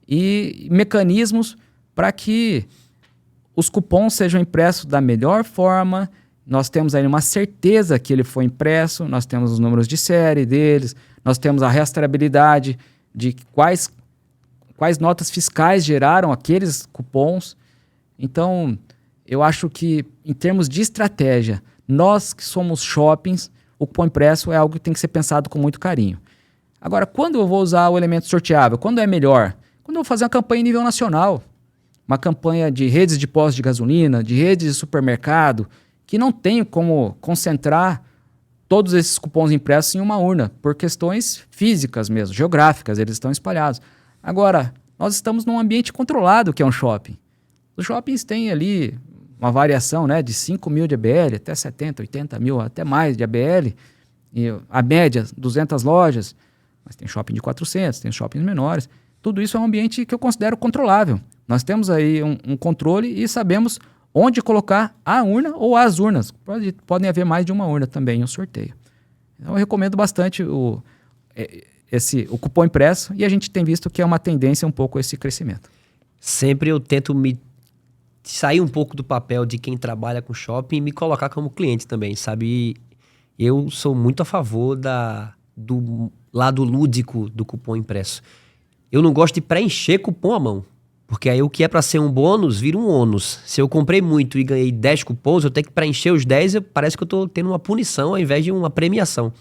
e mecanismos para que os cupons sejam impressos da melhor forma. Nós temos aí uma certeza que ele foi impresso, nós temos os números de série deles, nós temos a rastreabilidade de quais notas fiscais geraram aqueles cupons. Então, eu acho que, em termos de estratégia, nós que somos shoppings, o cupom impresso é algo que tem que ser pensado com muito carinho. Agora, quando eu vou usar o elemento sorteável? Quando é melhor? Quando eu vou fazer uma campanha em nível nacional. Uma campanha de redes de postos de gasolina, de redes de supermercado, que não tem como concentrar todos esses cupons impressos em uma urna, por questões físicas mesmo, geográficas, eles estão espalhados. Agora, nós estamos num ambiente controlado, que é um shopping. Os shoppings têm ali uma variação, né, de 5 mil de ABL até 70, 80 mil, até mais de ABL. E a média, 200 lojas, mas tem shopping de 400, tem shoppings menores. Tudo isso é um ambiente que eu considero controlável. Nós temos aí um controle e sabemos onde colocar a urna ou as urnas. Podem haver mais de uma urna também em um sorteio. Então, eu recomendo bastante o cupom impresso e a gente tem visto que é uma tendência um pouco esse crescimento. Sempre eu tento me sair um pouco do papel de quem trabalha com shopping e me colocar como cliente também, sabe? Eu sou muito a favor do lado lúdico do cupom impresso. Eu não gosto de preencher cupom à mão. Porque aí o que é para ser um bônus, vira um ônus. Se eu comprei muito e ganhei 10 cupons, eu tenho que preencher os 10, parece que eu estou tendo uma punição ao invés de uma premiação.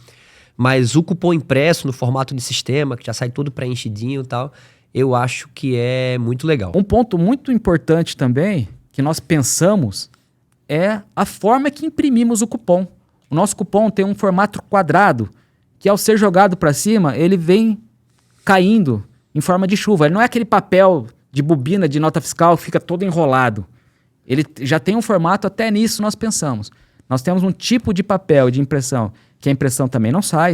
Mas o cupom impresso, no formato de sistema, que já sai todo preenchidinho e tal, eu acho que é muito legal. Um ponto muito importante também, que nós pensamos, é a forma que imprimimos o cupom. O nosso cupom tem um formato quadrado, que ao ser jogado para cima, ele vem caindo em forma de chuva. Ele não é aquele papel de bobina de nota fiscal que fica todo enrolado. Ele já tem um formato, até nisso nós pensamos. Nós temos um tipo de papel de impressão, que a impressão também não sai,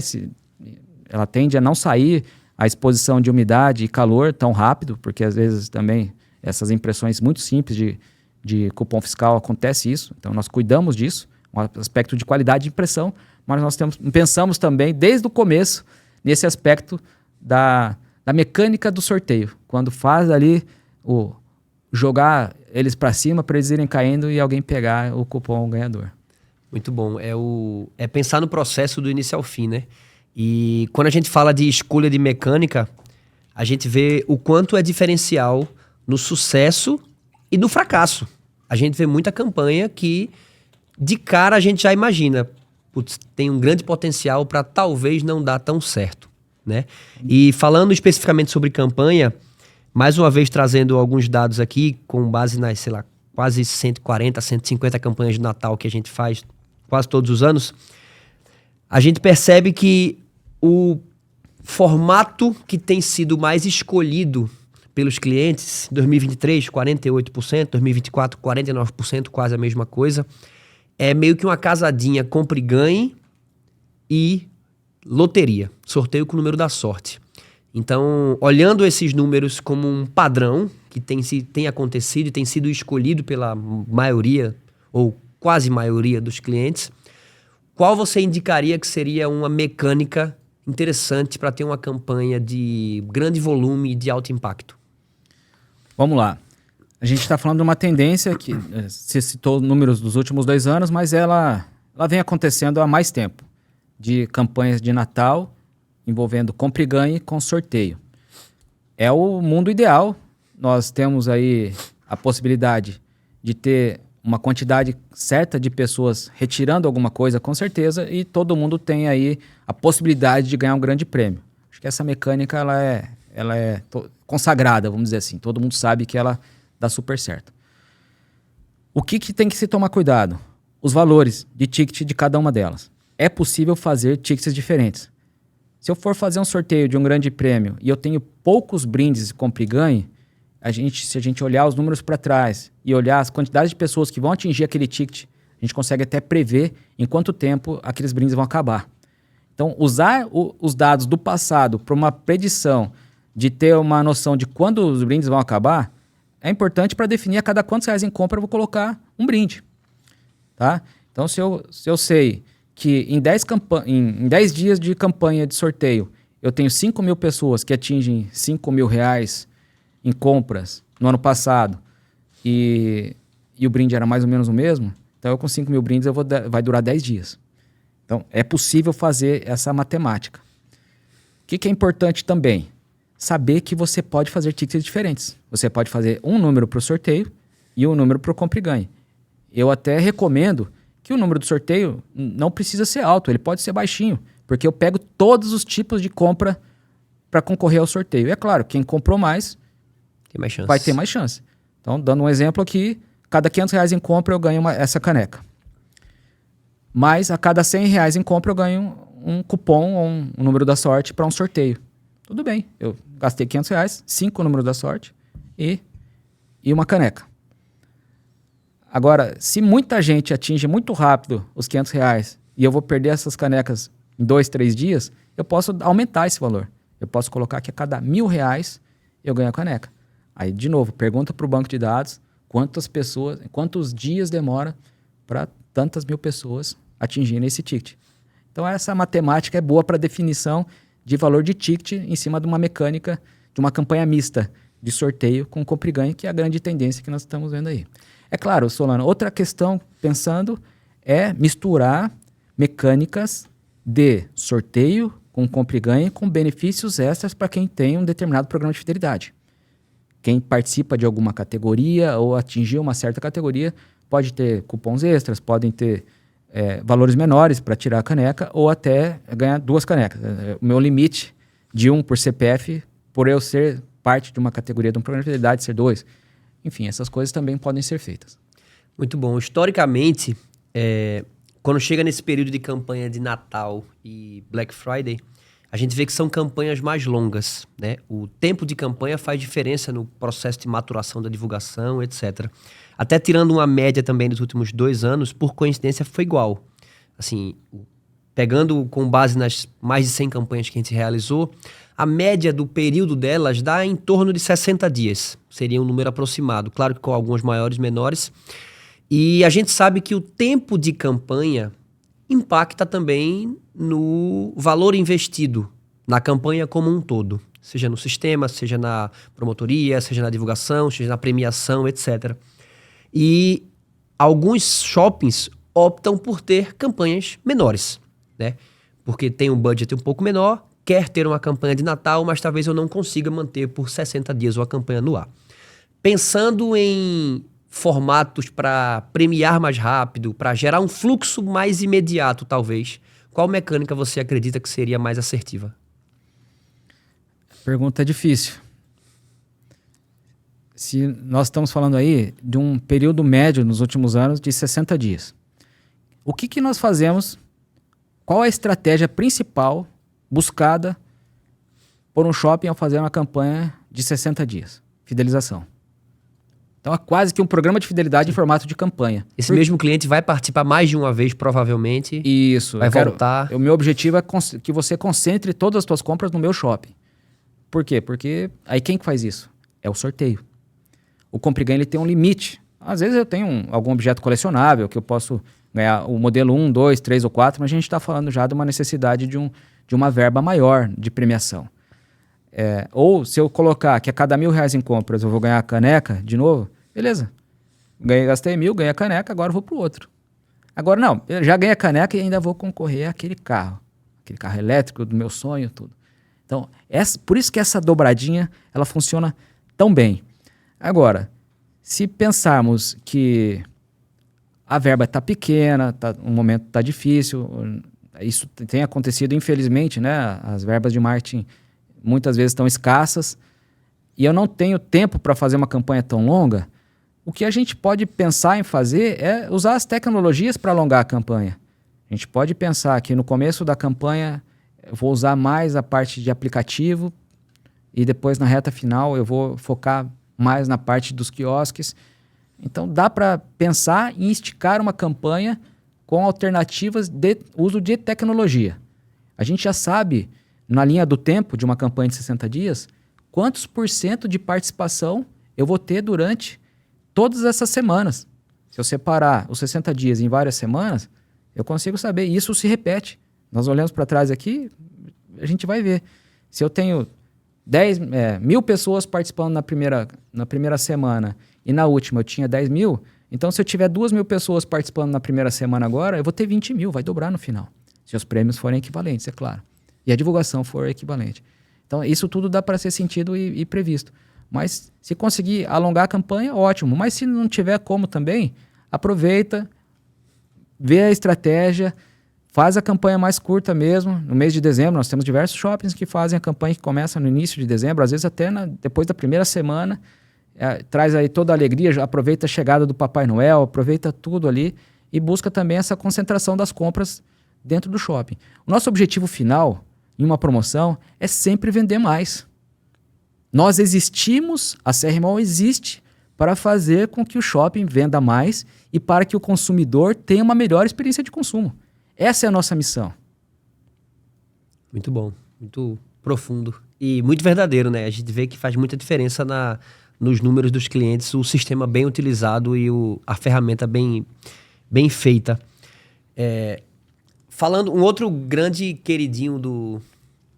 ela tende a não sair a exposição de umidade e calor tão rápido, porque às vezes também essas impressões muito simples de cupom fiscal acontece isso, então nós cuidamos disso, um aspecto de qualidade de impressão, mas nós pensamos também desde o começo nesse aspecto da mecânica do sorteio, quando faz ali jogar eles para cima para eles irem caindo e alguém pegar o cupom ganhador. Muito bom. É pensar no processo do início ao fim, né? E quando a gente fala de escolha de mecânica, a gente vê o quanto é diferencial no sucesso e no fracasso. A gente vê muita campanha que de cara a gente já imagina, putz, tem um grande potencial para talvez não dar tão certo. Né? E falando especificamente sobre campanha, mais uma vez trazendo alguns dados aqui, com base nas, sei lá, quase 140, 150 campanhas de Natal que a gente faz quase todos os anos, a gente percebe que o formato que tem sido mais escolhido pelos clientes. 2023, 48%, 2024, 49%, quase a mesma coisa. É meio que uma casadinha compre e ganhe e loteria, sorteio com o número da sorte. Então, olhando esses números como um padrão que tem acontecido e tem sido escolhido pela maioria ou quase maioria dos clientes, qual você indicaria que seria uma mecânica interessante para ter uma campanha de grande volume e de alto impacto? Vamos lá. A gente está falando de uma tendência que você citou números dos últimos 2 anos, mas ela vem acontecendo há mais tempo, de campanhas de Natal envolvendo compra e ganhe com sorteio. É o mundo ideal. Nós temos aí a possibilidade de ter uma quantidade certa de pessoas retirando alguma coisa, com certeza, e todo mundo tem aí a possibilidade de ganhar um grande prêmio. Acho que essa mecânica ela é consagrada, vamos dizer assim. Todo mundo sabe que ela dá super certo. O que tem que se tomar cuidado? Os valores de ticket de cada uma delas. É possível fazer tickets diferentes. Se eu for fazer um sorteio de um grande prêmio e eu tenho poucos brindes compra e ganhe, se a gente olhar os números para trás e olhar as quantidades de pessoas que vão atingir aquele ticket, a gente consegue até prever em quanto tempo aqueles brindes vão acabar. Então, usar os dados do passado para uma predição de ter uma noção de quando os brindes vão acabar é importante para definir a cada quantos reais em compra eu vou colocar um brinde. Tá? Então, se eu sei que em 10 dias de campanha de sorteio eu tenho 5 mil pessoas que atingem 5 mil reais em compras no ano passado e o brinde era mais ou menos o mesmo, então eu com 5 mil brindes vai durar 10 dias. Então é possível fazer essa matemática. O que é importante também? Saber que você pode fazer tickets diferentes. Você pode fazer um número para o sorteio e um número para o compra e ganhe. Eu até recomendo que o número do sorteio não precisa ser alto, ele pode ser baixinho, porque eu pego todos os tipos de compra para concorrer ao sorteio. E é claro, quem comprou mais tem mais chance. Vai ter mais chance. Então, dando um exemplo aqui, cada 500 reais em compra eu ganho essa caneca. Mas a cada 100 reais em compra eu ganho um cupom ou um número da sorte para um sorteio. Tudo bem, eu gastei 500 reais, 5 números da sorte e uma caneca. Agora, se muita gente atinge muito rápido os 500 reais e eu vou perder essas canecas em 2, 3 dias, eu posso aumentar esse valor. Eu posso colocar que a cada 1.000 reais eu ganho a caneca. Aí, de novo, pergunta para o banco de dados quantos dias demora para tantas mil pessoas atingirem esse ticket. Então, essa matemática é boa para definição de valor de ticket em cima de uma mecânica, de uma campanha mista de sorteio com compra e ganho, que é a grande tendência que nós estamos vendo aí. É claro, Solano, outra questão, pensando, é misturar mecânicas de sorteio com compra e ganho com benefícios extras para quem tem um determinado programa de fidelidade. Quem participa de alguma categoria ou atingiu uma certa categoria pode ter cupons extras, podem ter valores menores para tirar a caneca ou até ganhar 2 canecas. O meu limite de 1 por CPF, por eu ser parte de uma categoria de um programa de fidelidade, ser 2. Enfim, essas coisas também podem ser feitas. Muito bom. Historicamente, quando chega nesse período de campanha de Natal e Black Friday, a gente vê que são campanhas mais longas, né? O tempo de campanha faz diferença no processo de maturação da divulgação, etc. Até tirando uma média também dos últimos 2 anos, por coincidência foi igual. Assim, pegando com base nas mais de 100 campanhas que a gente realizou, a média do período delas dá em torno de 60 dias. Seria um número aproximado, claro que com alguns maiores, menores. E a gente sabe que o tempo de campanha impacta também no valor investido na campanha como um todo. Seja no sistema, seja na promotoria, seja na divulgação, seja na premiação, etc. E alguns shoppings optam por ter campanhas menores, né? Porque tem um budget um pouco menor, quer ter uma campanha de Natal, mas talvez eu não consiga manter por 60 dias uma campanha no ar. Pensando em formatos para premiar mais rápido, para gerar um fluxo mais imediato, talvez, qual mecânica você acredita que seria mais assertiva? Pergunta difícil. Se nós estamos falando aí de um período médio nos últimos anos de 60 dias. O que nós fazemos? Qual a estratégia principal buscada por um shopping ao fazer uma campanha de 60 dias? fidelização. Então é quase que um programa de fidelidade em formato de campanha. Esse mesmo cliente vai participar mais de uma vez, provavelmente. Isso. Vai voltar. O meu objetivo é que você concentre todas as suas compras no meu shopping. Por quê? Porque aí quem que faz isso? É o sorteio. O Compre e Ganhe ele tem um limite. Às vezes eu tenho algum objeto colecionável que eu posso ganhar o modelo 1, 2, 3 ou 4, mas a gente está falando já de uma necessidade de uma verba maior de premiação. Ou se eu colocar que a cada R$1.000 em compras eu vou ganhar a caneca de novo, beleza. Gastei 1.000, ganhei a caneca, agora eu vou para o outro. Agora não, eu já ganhei a caneca e ainda vou concorrer àquele carro elétrico do meu sonho, tudo. Então, por isso que essa dobradinha ela funciona tão bem. Agora, se pensarmos que a verba está pequena, o momento está difícil, isso tem acontecido infelizmente, né? As verbas de marketing muitas vezes estão escassas e eu não tenho tempo para fazer uma campanha tão longa, o que a gente pode pensar em fazer é usar as tecnologias para alongar a campanha. A gente pode pensar que no começo da campanha eu vou usar mais a parte de aplicativo e depois na reta final eu vou focar mais na parte dos quiosques. Então dá para pensar em esticar uma campanha com alternativas de uso de tecnologia. A gente já sabe, na linha do tempo de uma campanha de 60 dias, quantos % de participação eu vou ter durante todas essas semanas. Se eu separar os 60 dias em várias semanas, eu consigo saber. E isso se repete. Nós olhamos para trás aqui, a gente vai ver. Se eu tenho 1.000 pessoas participando na primeira semana e na última eu tinha 10.000, então se eu tiver 2.000 pessoas participando na primeira semana agora, eu vou ter 20.000, vai dobrar no final. Se os prêmios forem equivalentes, é claro. E a divulgação for equivalente. Então isso tudo dá para ser sentido e previsto. Mas se conseguir alongar a campanha, ótimo. Mas se não tiver como também, aproveita, vê a estratégia, faz a campanha mais curta mesmo. No mês de dezembro, nós temos diversos shoppings que fazem a campanha que começa no início de dezembro, às vezes até depois da primeira semana. Traz aí toda a alegria, aproveita a chegada do Papai Noel, aproveita tudo ali e busca também essa concentração das compras dentro do shopping. O nosso objetivo final em uma promoção é sempre vender mais. Nós existimos, a CR Mall existe para fazer com que o shopping venda mais e para que o consumidor tenha uma melhor experiência de consumo. Essa é a nossa missão. Muito bom, muito profundo e muito verdadeiro, né? A gente vê que faz muita diferença nos números dos clientes, o sistema bem utilizado e a ferramenta bem feita. Falando, um outro grande queridinho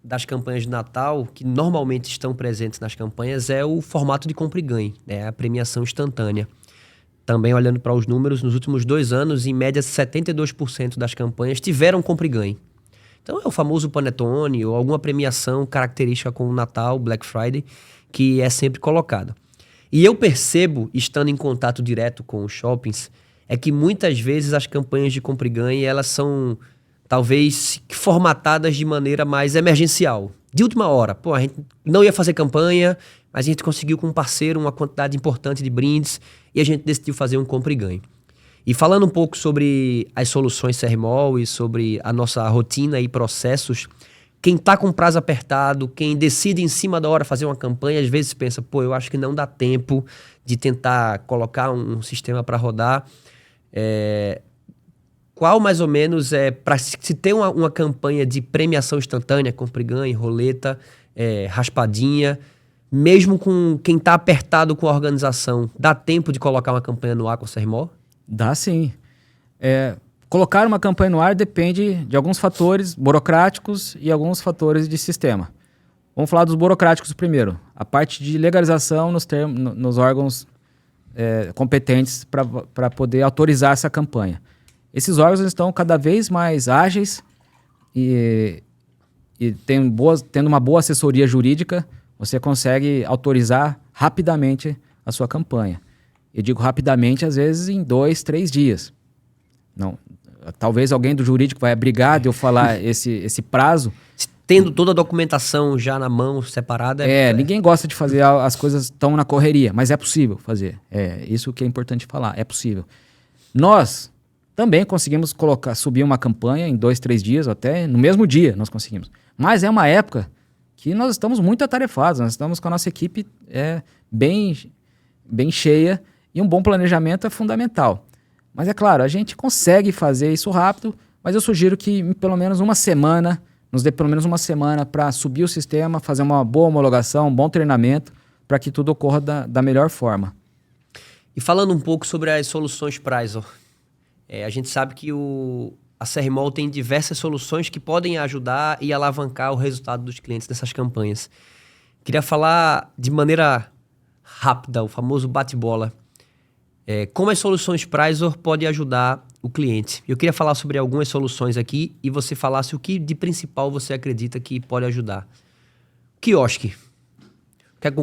das campanhas de Natal, que normalmente estão presentes nas campanhas, é o formato de compra e ganhe, né? A premiação instantânea. Também olhando para os números, nos últimos 2 anos, em média 72% das campanhas tiveram compra e ganhe. Então é o famoso panetone ou alguma premiação característica com o Natal, Black Friday, que é sempre colocada. E eu percebo, estando em contato direto com os shoppings, é que muitas vezes as campanhas de compra e ganhe, elas são talvez formatadas de maneira mais emergencial. De última hora, a gente não ia fazer campanha, mas a gente conseguiu com um parceiro uma quantidade importante de brindes e a gente decidiu fazer um compra e ganhe. E falando um pouco sobre as soluções CR Mall e sobre a nossa rotina e processos, quem está com prazo apertado, quem decide em cima da hora fazer uma campanha, às vezes pensa, eu acho que não dá tempo de tentar colocar um sistema para rodar. Qual mais ou menos para se ter uma campanha de premiação instantânea, compra e ganhe, roleta, raspadinha, mesmo com quem está apertado com a organização, dá tempo de colocar uma campanha no ar com a CR Mall? Dá sim. Colocar uma campanha no ar depende de alguns fatores burocráticos e alguns fatores de sistema. Vamos falar dos burocráticos primeiro. A parte de legalização nos órgãos competentes para poder autorizar essa campanha. Esses órgãos estão cada vez mais ágeis e tendo uma boa assessoria jurídica, você consegue autorizar rapidamente a sua campanha. Eu digo rapidamente, às vezes em 2, 3 dias. Não, talvez alguém do jurídico vai brigar de eu falar esse prazo. Tendo toda a documentação já na mão, separada. Ninguém gosta de fazer as coisas tão na correria, mas é possível fazer. Isso que é importante falar, é possível. Nós também conseguimos subir uma campanha em 2, 3 dias, até no mesmo dia nós conseguimos. Mas é uma época que nós estamos muito atarefados, nós estamos com a nossa equipe bem cheia e um bom planejamento é fundamental. Mas é claro, a gente consegue fazer isso rápido, mas eu sugiro que nos dê pelo menos uma semana para subir o sistema, fazer uma boa homologação, um bom treinamento, para que tudo ocorra da melhor forma. E falando um pouco sobre as soluções Prizor, a gente sabe que a CRMOL tem diversas soluções que podem ajudar e alavancar o resultado dos clientes nessas campanhas. Queria falar de maneira rápida, o famoso bate-bola. Como as soluções Prizor podem ajudar o cliente. Eu queria falar sobre algumas soluções aqui e você falasse o que de principal você acredita que pode ajudar. Quiosque.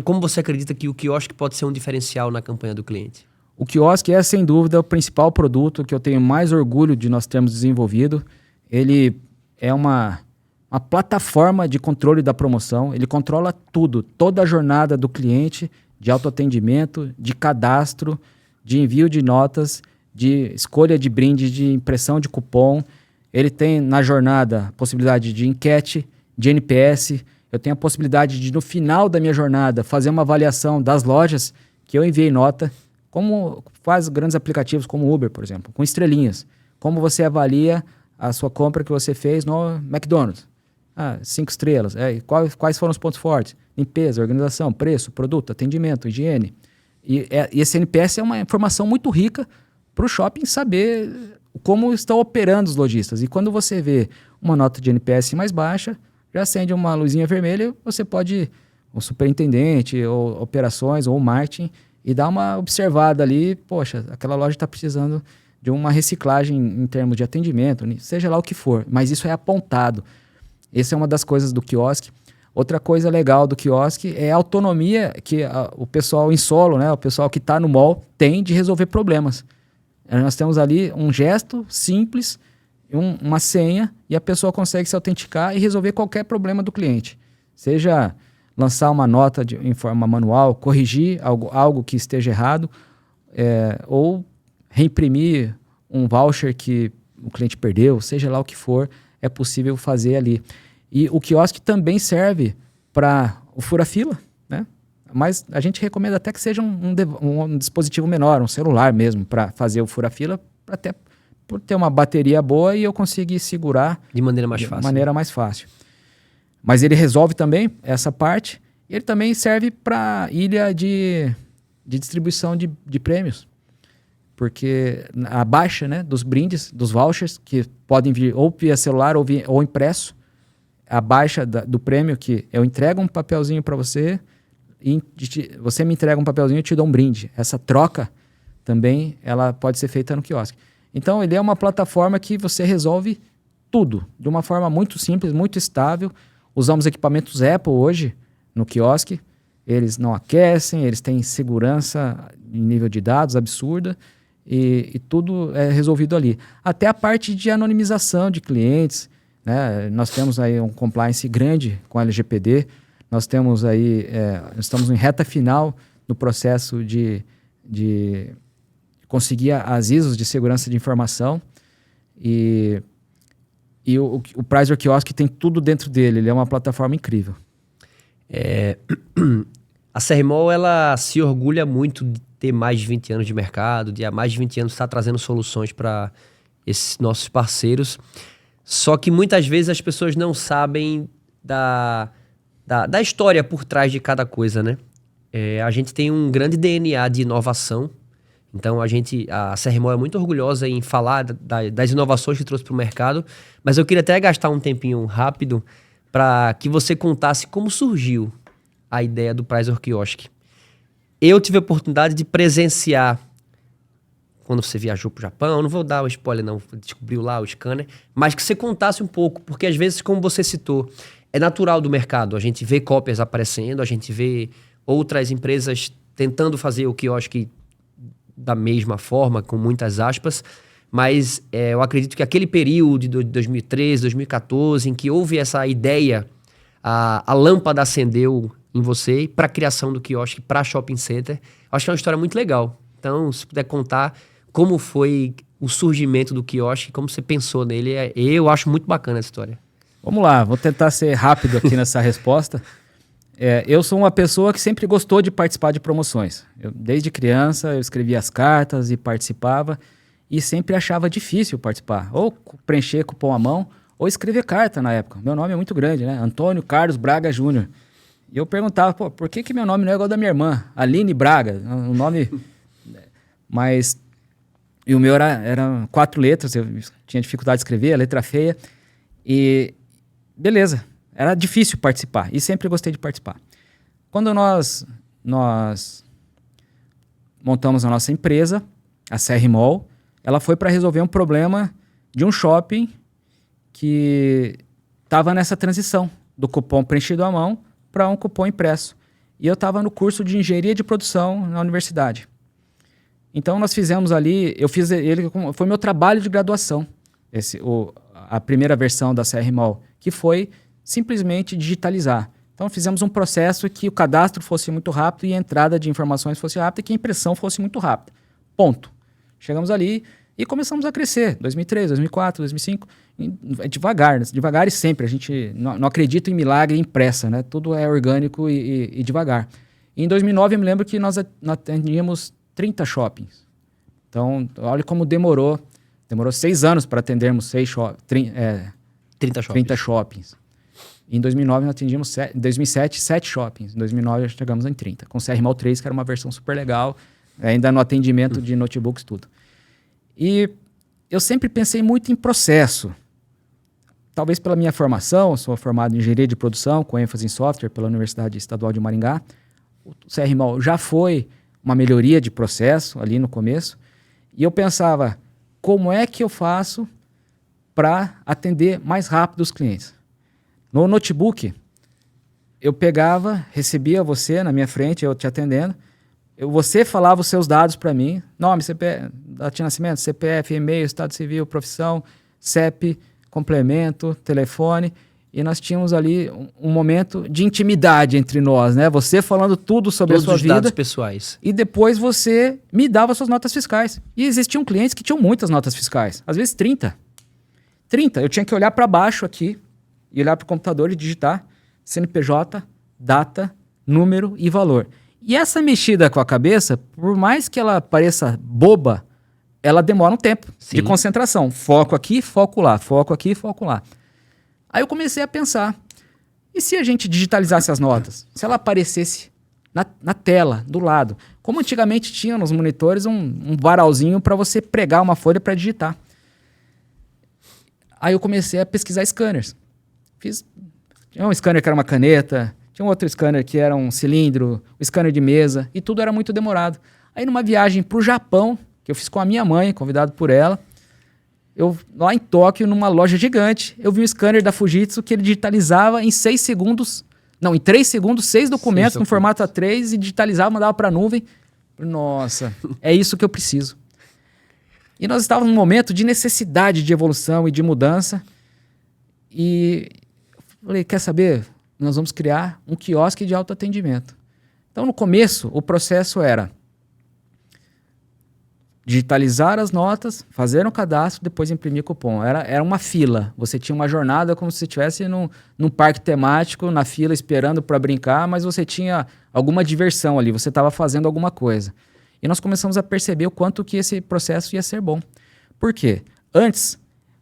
Como você acredita que o quiosque pode ser um diferencial na campanha do cliente? O quiosque é, sem dúvida, o principal produto que eu tenho mais orgulho de nós termos desenvolvido. Ele é uma plataforma de controle da promoção. Ele controla tudo, toda a jornada do cliente, de autoatendimento, de cadastro, de envio de notas, de escolha de brinde, de impressão de cupom. Ele tem na jornada a possibilidade de enquete, de NPS. Eu tenho a possibilidade de, no final da minha jornada, fazer uma avaliação das lojas que eu enviei nota, como faz grandes aplicativos como Uber, por exemplo, com estrelinhas. Como você avalia a sua compra que você fez no McDonald's? 5 estrelas. Quais foram os pontos fortes? Limpeza, organização, preço, produto, atendimento, higiene. E esse NPS é uma informação muito rica para o shopping saber como estão operando os lojistas. E quando você vê uma nota de NPS mais baixa, já acende uma luzinha vermelha, você pode, o superintendente, ou operações, ou marketing, e dar uma observada ali, poxa, aquela loja está precisando de uma reciclagem em termos de atendimento, seja lá o que for, mas isso é apontado. Essa é uma das coisas do quiosque. Outra coisa legal do quiosque é a autonomia que o pessoal em solo, né, o pessoal que está no mall, tem de resolver problemas. Nós temos ali um gesto simples, uma senha, e a pessoa consegue se autenticar e resolver qualquer problema do cliente. Seja lançar uma nota em forma manual, corrigir algo que esteja errado, ou reimprimir um voucher que o cliente perdeu, seja lá o que for, é possível fazer ali. E o quiosque também serve para o fura-fila, né? Mas a gente recomenda até que seja um dispositivo menor, um celular mesmo, para fazer o fura-fila, até por ter uma bateria boa e eu conseguir segurar de maneira mais fácil. Mas ele resolve também essa parte. E ele também serve para ilha de distribuição de prêmios. Porque a baixa, né, dos brindes, dos vouchers, que podem vir ou via celular ou impresso, a baixa do prêmio que eu entrego um papelzinho para você, e você me entrega um papelzinho e eu te dou um brinde. Essa troca também ela pode ser feita no quiosque. Então ele é uma plataforma que você resolve tudo de uma forma muito simples, muito estável. Usamos equipamentos Apple hoje no quiosque. Eles não aquecem, eles têm segurança em nível de dados absurda e tudo é resolvido ali. Até a parte de anonimização de clientes, né? Nós temos aí um compliance grande com a LGPD. Nós temos aí, estamos em reta final no processo de conseguir as ISOs de segurança de informação e o Prizor Quiosque tem tudo dentro dele. Ele é uma plataforma incrível. A CRMOL, ela se orgulha muito de ter mais de 20 anos de mercado, de há mais de 20 anos estar trazendo soluções para esses nossos parceiros. Só que muitas vezes as pessoas não sabem da história por trás de cada coisa, né? A gente tem um grande DNA de inovação. Então a CRMOL é muito orgulhosa em falar das inovações que trouxe para o mercado, mas eu queria até gastar um tempinho rápido para que você contasse como surgiu a ideia do Prizor Quiosque. Eu tive a oportunidade de presenciar quando você viajou para o Japão, não vou dar um spoiler não, descobriu lá o scanner, mas que você contasse um pouco, porque às vezes, como você citou, é natural do mercado, a gente vê cópias aparecendo, a gente vê outras empresas tentando fazer o quiosque da mesma forma, com muitas aspas, mas eu acredito que aquele período de 2013, 2014, em que houve essa ideia, a lâmpada acendeu em você para a criação do quiosque para Shopping Center. Acho que é uma história muito legal. Então, se puder contar como foi o surgimento do quiosque, como você pensou nele, eu acho muito bacana essa história. Vamos lá, vou tentar ser rápido aqui nessa resposta. Eu sou uma pessoa que sempre gostou de participar de promoções. Desde criança, eu escrevia as cartas e participava, e sempre achava difícil participar. Ou preencher cupom à mão, ou escrever carta na época. Meu nome é muito grande, né? Antônio Carlos Braga Júnior. E eu perguntava, por que meu nome não é igual ao da minha irmã? Aline Braga, um nome... Mas... E o meu era 4 letras, eu tinha dificuldade de escrever, a letra feia. E... Beleza. Era difícil participar. E sempre gostei de participar. Quando nós montamos a nossa empresa, a CR Mall, ela foi para resolver um problema de um shopping que estava nessa transição do cupom preenchido à mão para um cupom impresso. E eu estava no curso de engenharia de produção na universidade. Então nós fizemos ali, eu fiz ele, foi meu trabalho de graduação, a primeira versão da CR Mall, que foi simplesmente digitalizar. Então fizemos um processo que o cadastro fosse muito rápido e a entrada de informações fosse rápida e que a impressão fosse muito rápida. Ponto. Chegamos ali e começamos a crescer. 2003, 2004, 2005, devagar e sempre. A gente não acredita em milagre impressa, né? Tudo é orgânico e devagar. E em 2009 eu me lembro que nós atendíamos 30 shoppings. Então, olha como demorou. Demorou 6 anos para atendermos 30 shoppings. Em 2009 nós atendíamos, em 2007, 7 shoppings. Em 2009 chegamos em 30. Com o CR Mall 3, que era uma versão super legal, ainda no atendimento de notebooks, tudo. E eu sempre pensei muito em processo. Talvez pela minha formação, sou formado em engenharia de produção, com ênfase em software pela Universidade Estadual de Maringá. O CR Mall já foi uma melhoria de processo ali no começo. E eu pensava, como é que eu faço para atender mais rápido os clientes? No notebook, eu pegava, recebia você na minha frente, eu te atendendo, você falava os seus dados para mim, nome, CPF, data de nascimento, CPF, e-mail, estado civil, profissão, CEP, complemento, telefone, e nós tínhamos ali um momento de intimidade entre nós, né? Você falando tudo sobre a sua vida. Todos os dados pessoais. E depois você me dava suas notas fiscais. E existiam clientes que tinham muitas notas fiscais, às vezes 30. 30, eu tinha que olhar para baixo aqui, e olhar para o computador e digitar CNPJ, data, número e valor. E essa mexida com a cabeça, por mais que ela pareça boba, ela demora um tempo de concentração. Foco aqui, foco lá, foco aqui, foco lá. Aí eu comecei a pensar, e se a gente digitalizasse as notas? Se ela aparecesse na tela, do lado? Como antigamente tinha nos monitores um varalzinho para você pregar uma folha para digitar. Aí eu comecei a pesquisar scanners. Tinha um scanner que era uma caneta, tinha um outro scanner que era um cilindro, um scanner de mesa, e tudo era muito demorado. Aí numa viagem para o Japão, que eu fiz com a minha mãe, convidado por ela, lá em Tóquio, numa loja gigante, eu vi um scanner da Fujitsu que ele digitalizava em 3 segundos, 6 documentos no formato A3 e digitalizava, mandava para a nuvem. Nossa, é isso que eu preciso. E nós estávamos num momento de necessidade de evolução e de mudança. E falei, quer saber? Nós vamos criar um quiosque de autoatendimento. Então, no começo, o processo era digitalizar as notas, fazer um cadastro, depois imprimir cupom. Era uma fila. Você tinha uma jornada como se você estivesse num parque temático, na fila, esperando para brincar, mas você tinha alguma diversão ali, você estava fazendo alguma coisa. E nós começamos a perceber o quanto que esse processo ia ser bom. Por quê? Antes,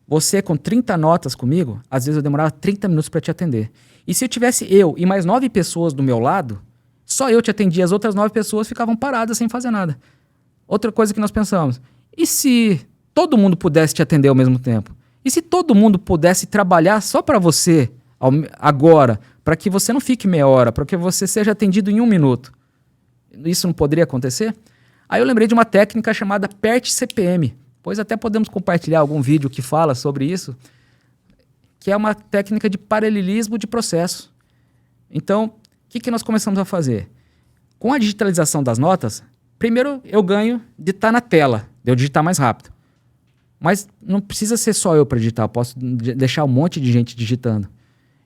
você com 30 notas comigo, às vezes eu demorava 30 minutos para te atender. E se eu tivesse eu e mais 9 pessoas do meu lado, só eu te atendia, as outras 9 pessoas ficavam paradas sem fazer nada. Outra coisa que nós pensamos, e se todo mundo pudesse te atender ao mesmo tempo? E se todo mundo pudesse trabalhar só para você agora, para que você não fique meia hora, para que você seja atendido em 1 minuto? Isso não poderia acontecer? Aí eu lembrei de uma técnica chamada PERT CPM, pois até podemos compartilhar algum vídeo que fala sobre isso, que é uma técnica de paralelismo de processo. Então, o que nós começamos a fazer? Com a digitalização das notas, primeiro eu ganho de estar na tela, de eu digitar mais rápido. Mas não precisa ser só eu para digitar, eu posso deixar um monte de gente digitando.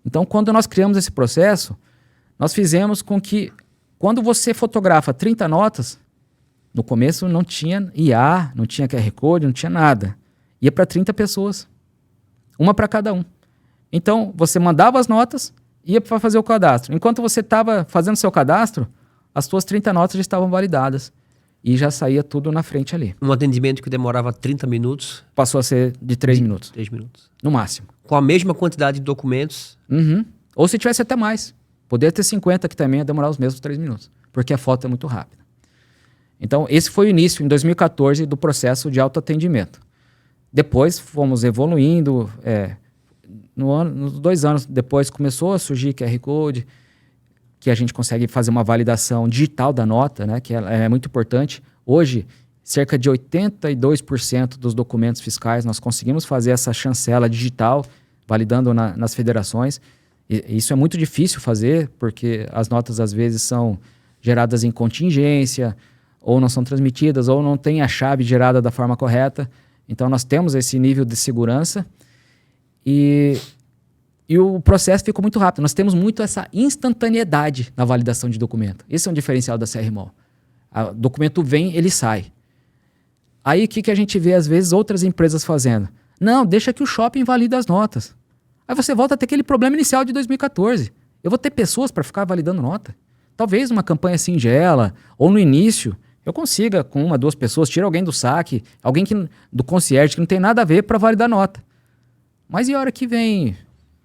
Então, quando nós criamos esse processo, nós fizemos com que, quando você fotografa 30 notas, no começo não tinha IA, não tinha QR Code, não tinha nada. Ia para 30 pessoas. Uma para cada um. Então, você mandava as notas, ia para fazer o cadastro. Enquanto você estava fazendo seu cadastro, as suas 30 notas já estavam validadas. E já saía tudo na frente ali. Um atendimento que demorava 30 minutos. Passou a ser de 3 minutos. 3 minutos. No máximo. Com a mesma quantidade de documentos. Uhum. Ou se tivesse até mais. Poderia ter 50, que também ia demorar os mesmos 3 minutos. Porque a foto é muito rápida. Então, esse foi o início, em 2014, do processo de autoatendimento. Depois, fomos evoluindo. Nos 2 anos depois, começou a surgir QR Code, que a gente consegue fazer uma validação digital da nota, né, que é muito importante. Hoje, cerca de 82% dos documentos fiscais nós conseguimos fazer essa chancela digital, validando nas federações. E isso é muito difícil fazer, porque as notas às vezes são geradas em contingência, ou não são transmitidas, ou não tem a chave gerada da forma correta. Então nós temos esse nível de segurança e o processo ficou muito rápido. Nós temos muito essa instantaneidade na validação de documento. Esse é um diferencial da CRMOL. O documento vem, ele sai. Aí o que a gente vê às vezes outras empresas fazendo? Não, deixa que o shopping valida as notas. Aí você volta a ter aquele problema inicial de 2014. Eu vou ter pessoas para ficar validando nota? Talvez uma campanha singela, ou no início, eu consiga com 1, 2 pessoas, tira alguém do saque, alguém do concierge que não tem nada a ver para validar nota. Mas e a hora que vem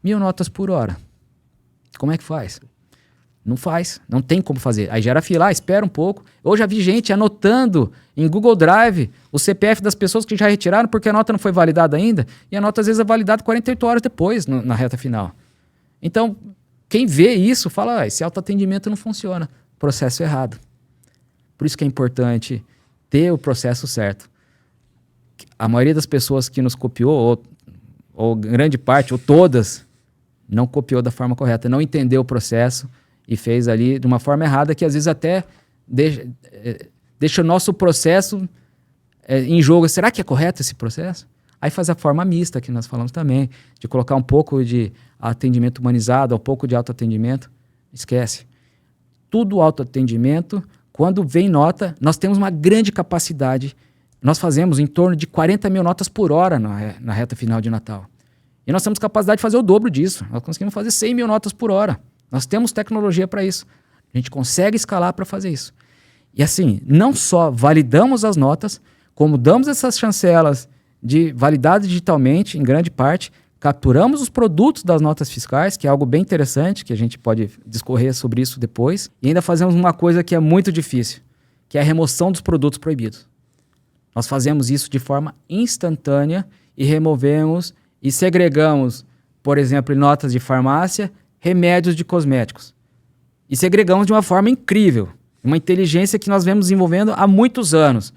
1000 notas por hora? Como é que faz? Não faz, não tem como fazer. Aí gera fila, espera um pouco. Eu já vi gente anotando em Google Drive o CPF das pessoas que já retiraram porque a nota não foi validada ainda, e a nota às vezes é validada 48 horas depois, na reta final. Então, quem vê isso fala, esse autoatendimento não funciona, processo errado. Por isso que é importante ter o processo certo. A maioria das pessoas que nos copiou, ou grande parte, ou todas, não copiou da forma correta, não entendeu o processo e fez ali de uma forma errada, que às vezes até deixa o nosso processo em jogo. Será que é correto esse processo? Aí faz a forma mista, que nós falamos também, de colocar um pouco de atendimento humanizado, um pouco de autoatendimento. Esquece. Tudo autoatendimento. Quando vem nota, nós temos uma grande capacidade. Nós fazemos em torno de 40 mil notas por hora na reta final de Natal. E nós temos capacidade de fazer o dobro disso. Nós conseguimos fazer 100 mil notas por hora. Nós temos tecnologia para isso. A gente consegue escalar para fazer isso. E assim, não só validamos as notas, como damos essas chancelas de validade digitalmente, em grande parte, capturamos os produtos das notas fiscais, que é algo bem interessante, que a gente pode discorrer sobre isso depois, e ainda fazemos uma coisa que é muito difícil, que é a remoção dos produtos proibidos. Nós fazemos isso de forma instantânea e removemos e segregamos, por exemplo, em notas de farmácia, remédios de cosméticos. E segregamos de uma forma incrível, uma inteligência que nós vemos desenvolvendo há muitos anos.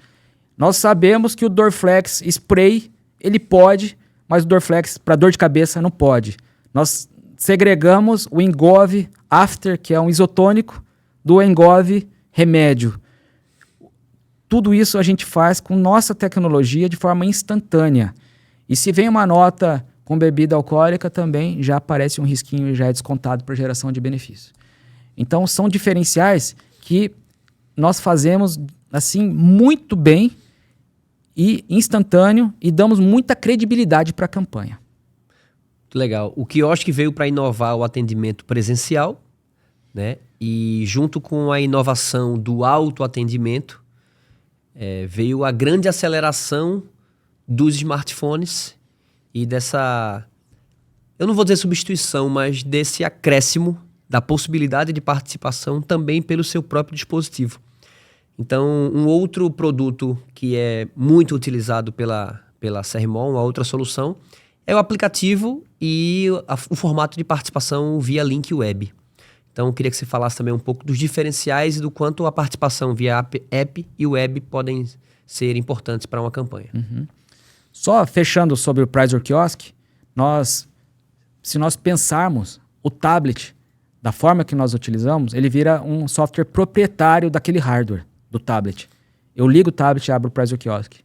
Nós sabemos que o Dorflex Spray, ele pode, mas o Dorflex para dor de cabeça não pode. Nós segregamos o Engov After, que é um isotônico, do Engov Remédio. Tudo isso a gente faz com nossa tecnologia de forma instantânea. E se vem uma nota com bebida alcoólica, também já aparece um risquinho e já é descontado para geração de benefício. Então, são diferenciais que nós fazemos assim muito bem e instantâneo e damos muita credibilidade para a campanha. Legal. O quiosque veio para inovar o atendimento presencial, né? E junto com a inovação do autoatendimento, veio a grande aceleração dos smartphones e dessa, eu não vou dizer substituição, mas desse acréscimo da possibilidade de participação também pelo seu próprio dispositivo. Então, um outro produto que é muito utilizado pela CRMOL, uma outra solução, é o aplicativo e o formato de participação via link web. Então, eu queria que você falasse também um pouco dos diferenciais e do quanto a participação via app e web podem ser importantes para uma campanha. Uhum. Só fechando sobre o Pricer Kiosk, se nós pensarmos o tablet da forma que nós utilizamos, ele vira um software proprietário daquele hardware do tablet. Eu ligo o tablet e abro o Pricer Kiosk.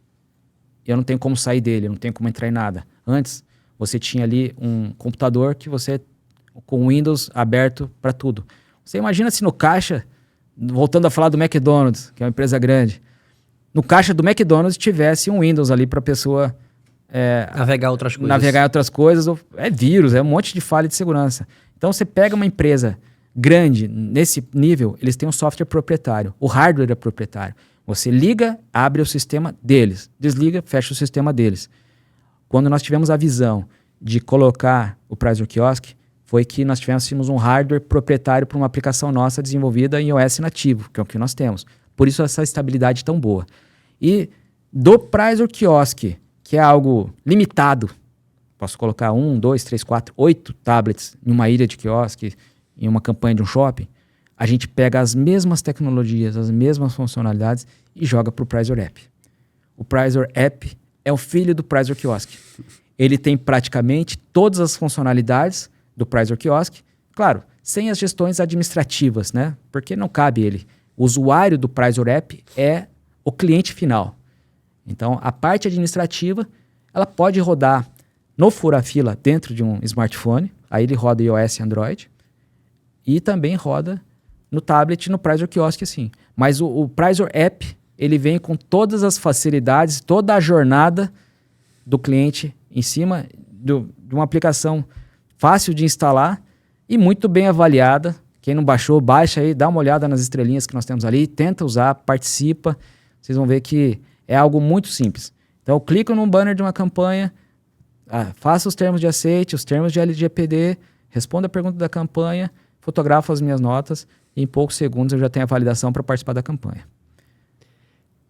Eu não tenho como sair dele, eu não tenho como entrar em nada. Antes, você tinha ali um computador que você, com o Windows aberto para tudo. Você imagina se no caixa, voltando a falar do McDonald's, que é uma empresa grande, no caixa do McDonald's tivesse um Windows ali para a pessoa navegar outras coisas. Navegar em outras coisas, é vírus, é um monte de falha de segurança. Então você pega uma empresa grande, nesse nível, eles têm um software proprietário, o hardware é proprietário. Você liga, abre o sistema deles, desliga, fecha o sistema deles. Quando nós tivemos a visão de colocar o Pricer Kiosk, foi que nós tivemos um hardware proprietário para uma aplicação nossa desenvolvida em iOS nativo, que é o que nós temos. Por isso essa estabilidade tão boa. E do Pricer Kiosk, que é algo limitado, posso colocar 1, 2, 3, 4, 8 tablets em uma ilha de quiosque, em uma campanha de um shopping, a gente pega as mesmas tecnologias, as mesmas funcionalidades e joga para o Pricer App. O Pricer App é o filho do Pricer Kiosk. Ele tem praticamente todas as funcionalidades do Pricer Kiosk, claro, sem as gestões administrativas, né? Porque não cabe ele. O usuário do Pricer App é o cliente final. Então, a parte administrativa, ela pode rodar no fura-fila dentro de um smartphone, aí ele roda iOS e Android, e também roda no tablet, no Pricer Kiosk, sim. Mas o Pricer App, ele vem com todas as facilidades, toda a jornada do cliente em cima de uma aplicação fácil de instalar e muito bem avaliada. Quem não baixou, baixa aí, dá uma olhada nas estrelinhas que nós temos ali, tenta usar, participa. Vocês vão ver que é algo muito simples. Então, eu clico num banner de uma campanha, faço os termos de aceite, os termos de LGPD, respondo a pergunta da campanha, fotografo as minhas notas e em poucos segundos eu já tenho a validação para participar da campanha.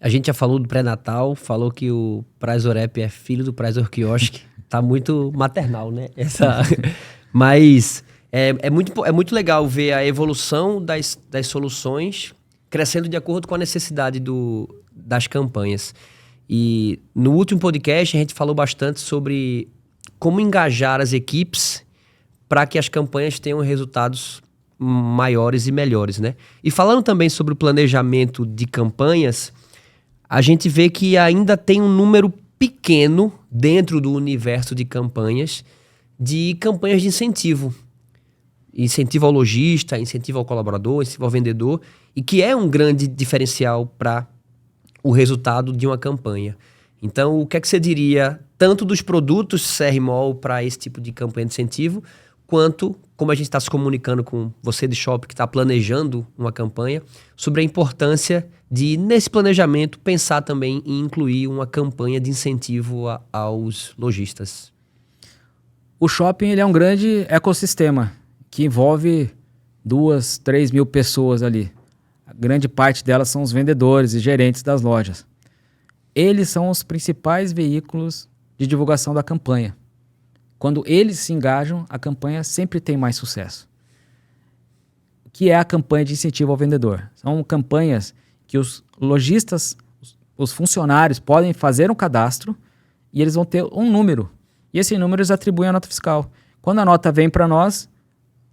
A gente já falou do pré-natal, falou que o Pricer App é filho do Pricer Kiosk. Tá muito maternal, né? Mas é muito legal ver a evolução das soluções crescendo de acordo com a necessidade das campanhas. E no último podcast a gente falou bastante sobre como engajar as equipes para que as campanhas tenham resultados maiores e melhores, né? E falando também sobre o planejamento de campanhas, a gente vê que ainda tem um número pequeno dentro do universo de campanhas de incentivo. Incentivo ao lojista, incentivo ao colaborador, incentivo ao vendedor, e que é um grande diferencial para o resultado de uma campanha. Então, o que é que você diria, tanto dos produtos CRMOL para esse tipo de campanha de incentivo, quanto como a gente está se comunicando com você de shopping que está planejando uma campanha, sobre a importância de, nesse planejamento, pensar também em incluir uma campanha de incentivo aos lojistas. O shopping ele é um grande ecossistema que envolve 2, 3 mil pessoas ali. A grande parte delas são os vendedores e gerentes das lojas. Eles são os principais veículos de divulgação da campanha. Quando eles se engajam, a campanha sempre tem mais sucesso. O que é a campanha de incentivo ao vendedor? São campanhas que os lojistas, os funcionários podem fazer um cadastro e eles vão ter um número. E esse número eles atribuem à nota fiscal. Quando a nota vem para nós,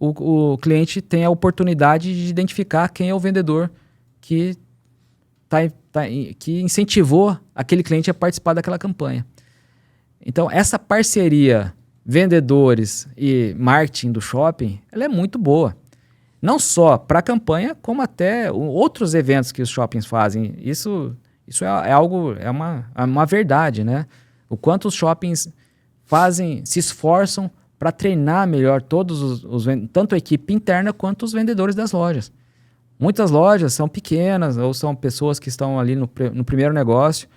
o cliente tem a oportunidade de identificar quem é o vendedor que incentivou aquele cliente a participar daquela campanha. Então, essa parceria vendedores e marketing do shopping, ela é muito boa. Não só para a campanha, como até outros eventos que os shoppings fazem. Isso é algo, é uma verdade, né? O quanto os shoppings se esforçam para treinar melhor todos tanto a equipe interna quanto os vendedores das lojas. Muitas lojas são pequenas ou são pessoas que estão ali no primeiro negócio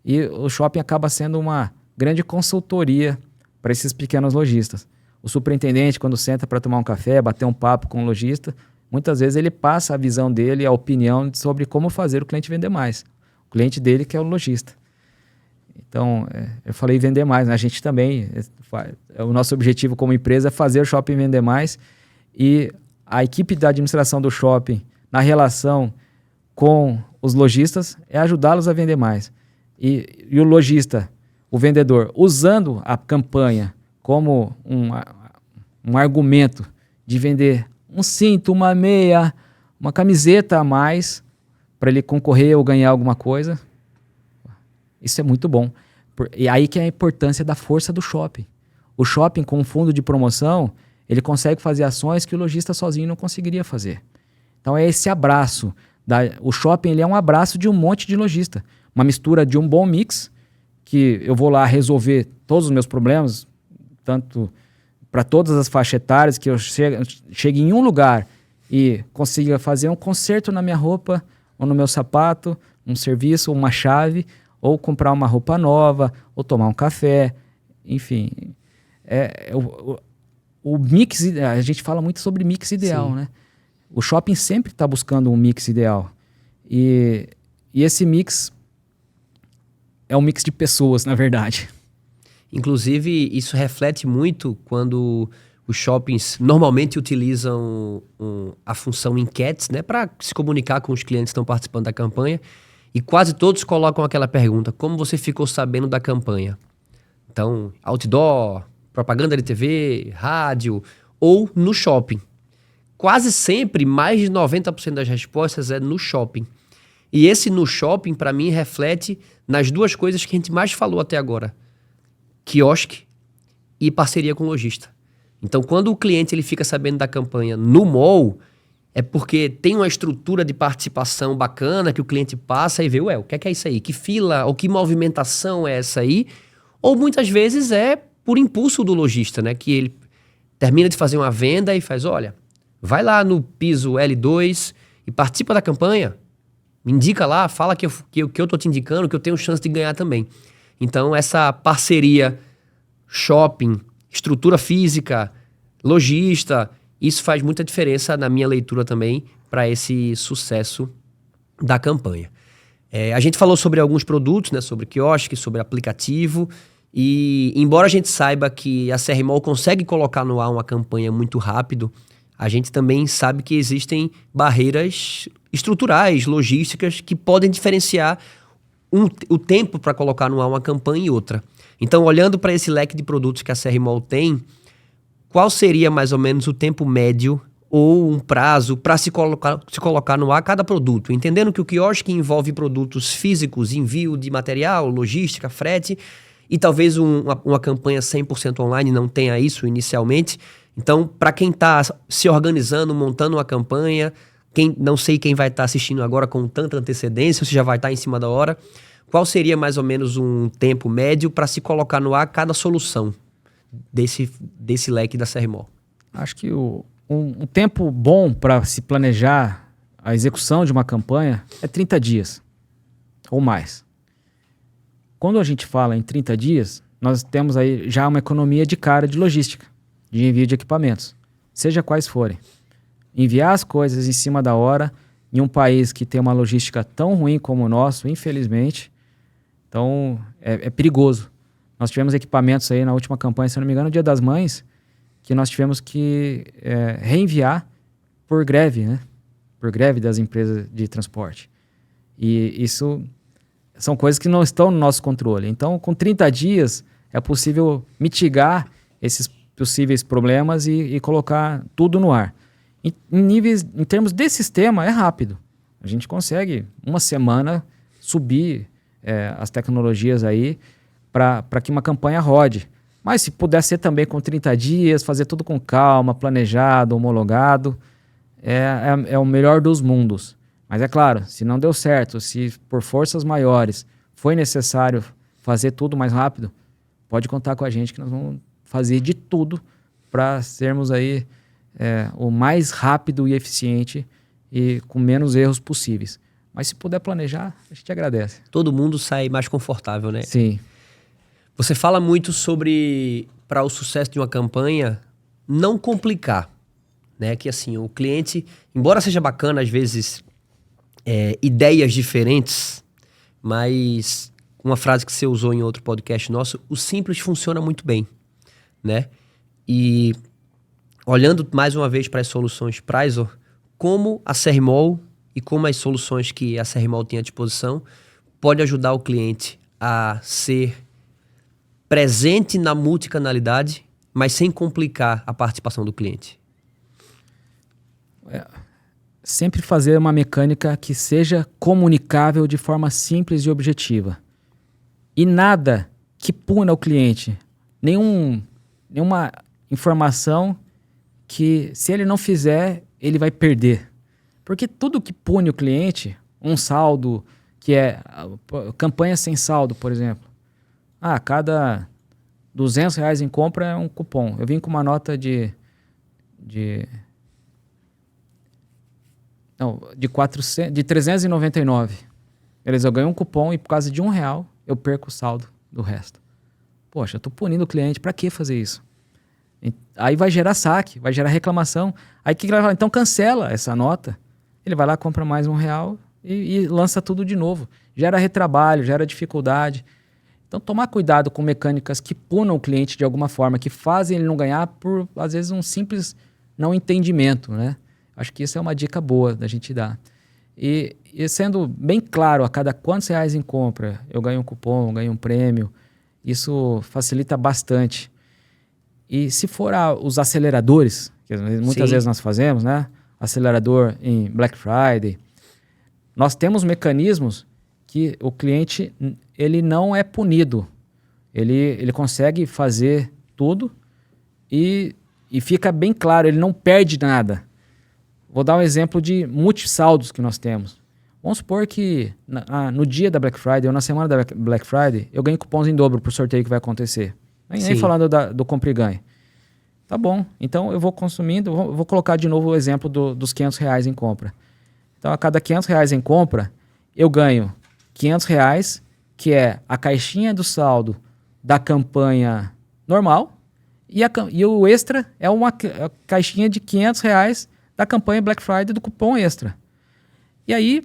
e o shopping acaba sendo uma grande consultoria para esses pequenos lojistas. O superintendente, quando senta para tomar um café, bater um papo com o lojista, muitas vezes ele passa a visão dele, a opinião sobre como fazer o cliente vender mais. O cliente dele que é o lojista. Então, eu falei vender mais, né? A gente também, o nosso objetivo como empresa é fazer o shopping vender mais e a equipe da administração do shopping, na relação com os lojistas, é ajudá-los a vender mais. E o lojista, o vendedor, usando a campanha como um argumento de vender um cinto, uma meia, uma camiseta a mais para ele concorrer ou ganhar alguma coisa, isso é muito bom. E aí que é a importância da força do shopping. O shopping com um fundo de promoção, ele consegue fazer ações que o lojista sozinho não conseguiria fazer. Então é esse abraço. O shopping ele é um abraço de um monte de lojista. Uma mistura de um bom mix que eu vou lá resolver todos os meus problemas, tanto para todas as faixas etárias, que eu chegue em um lugar e consiga fazer um conserto na minha roupa, ou no meu sapato, um serviço, uma chave, ou comprar uma roupa nova, ou tomar um café, enfim. O mix, a gente fala muito sobre mix ideal, né? O shopping sempre está buscando um mix ideal. E esse mix é um mix de pessoas, na verdade. Inclusive, isso reflete muito quando os shoppings normalmente utilizam a função enquetes, né, para se comunicar com os clientes que estão participando da campanha. E quase todos colocam aquela pergunta: como você ficou sabendo da campanha? Então, outdoor, propaganda de TV, rádio ou no shopping. Quase sempre, mais de 90% das respostas é no shopping. E esse no shopping, para mim, reflete nas duas coisas que a gente mais falou até agora: quiosque e parceria com lojista. Então, quando o cliente ele fica sabendo da campanha no mall, é porque tem uma estrutura de participação bacana que o cliente passa e vê, o que é isso aí? Que fila ou que movimentação é essa aí? Ou muitas vezes é por impulso do lojista, né? Que ele termina de fazer uma venda e faz, olha, vai lá no piso L2 e participa da campanha. Me indica lá, fala que eu tô te indicando, que eu tenho chance de ganhar também. Então, essa parceria shopping, estrutura física, lojista, isso faz muita diferença na minha leitura também para esse sucesso da campanha. A gente falou sobre alguns produtos, né, sobre quiosque, sobre aplicativo, e embora a gente saiba que a CR Mall consegue colocar no ar uma campanha muito rápido, a gente também sabe que existem barreiras estruturais, logísticas, que podem diferenciar o tempo para colocar no ar uma campanha e outra. Então, olhando para esse leque de produtos que a CR Mall tem, qual seria mais ou menos o tempo médio ou um prazo para se colocar no ar cada produto? Entendendo que o quiosque envolve produtos físicos, envio de material, logística, frete, e talvez uma campanha 100% online não tenha isso inicialmente. Então, para quem está se organizando, montando uma campanha, não sei quem vai estar assistindo agora com tanta antecedência, ou se já vai estar em cima da hora, qual seria mais ou menos um tempo médio para se colocar no ar cada solução desse leque da CR Mall? Acho que um tempo bom para se planejar a execução de uma campanha é 30 dias ou mais. Quando a gente fala em 30 dias, nós temos aí já uma economia de cara de logística, de envio de equipamentos, seja quais forem. Enviar as coisas em cima da hora em um país que tem uma logística tão ruim como o nosso, infelizmente, então é perigoso. Nós tivemos equipamentos aí na última campanha, se não me engano, no Dia das Mães, que nós tivemos que reenviar por greve, né? Por greve das empresas de transporte. E isso são coisas que não estão no nosso controle. Então, com 30 dias, é possível mitigar esses possíveis problemas e colocar tudo no ar. Em termos de sistema, é rápido. A gente consegue, uma semana, subir as tecnologias aí para que uma campanha rode. Mas se puder ser também com 30 dias, fazer tudo com calma, planejado, homologado, é o melhor dos mundos. Mas é claro, se não deu certo, se por forças maiores foi necessário fazer tudo mais rápido, pode contar com a gente que nós vamos fazer de tudo para sermos aí o mais rápido e eficiente e com menos erros possíveis. Mas se puder planejar, a gente agradece. Todo mundo sai mais confortável, né? Sim. Você fala muito sobre, para o sucesso de uma campanha, não complicar, né? Que assim, o cliente, embora seja bacana, às vezes, ideias diferentes, mas uma frase que você usou em outro podcast nosso, o simples funciona muito bem, né? E olhando mais uma vez para as soluções Prizor, como a CR Mall e como as soluções que a CR Mall tem à disposição pode ajudar o cliente a ser presente na multicanalidade, mas sem complicar a participação do cliente? Sempre fazer uma mecânica que seja comunicável de forma simples e objetiva. E nada que puna o cliente. Nenhuma informação que, se ele não fizer, ele vai perder. Porque tudo que pune o cliente, um saldo, que é campanha sem saldo, por exemplo. a cada R$200 em compra é um cupom. Eu vim com uma nota de 399. Beleza, eu ganho um cupom e por causa de R$1 eu perco o saldo do resto. Poxa, eu tô punindo o cliente, pra que fazer isso? Aí vai gerar saque, vai gerar reclamação. Aí o que ele vai falar? Então cancela essa nota. Ele vai lá, compra mais R$1 e lança tudo de novo. Gera retrabalho, gera dificuldade. Então tomar cuidado com mecânicas que punam o cliente de alguma forma, que fazem ele não ganhar por, às vezes, um simples não entendimento, né? Acho que isso é uma dica boa da gente dar. E sendo bem claro, a cada quantos reais em compra eu ganho um cupom, ganho um prêmio, isso facilita bastante. E se for os aceleradores, que muitas vezes nós fazemos, né? Acelerador em Black Friday, nós temos mecanismos que o cliente ele não é punido. Ele consegue fazer tudo e fica bem claro, ele não perde nada. Vou dar um exemplo de multisaldos que nós temos. Vamos supor que no dia da Black Friday ou na semana da Black Friday, eu ganho cupons em dobro para o sorteio que vai acontecer. Nem falando do compra e ganha. Tá bom, então eu vou consumindo, vou colocar de novo o exemplo dos R$500 em compra. Então a cada R$500 em compra, eu ganho R$500, que é a caixinha do saldo da campanha normal, e o extra é uma caixinha de R$500 da campanha Black Friday do cupom extra. E aí,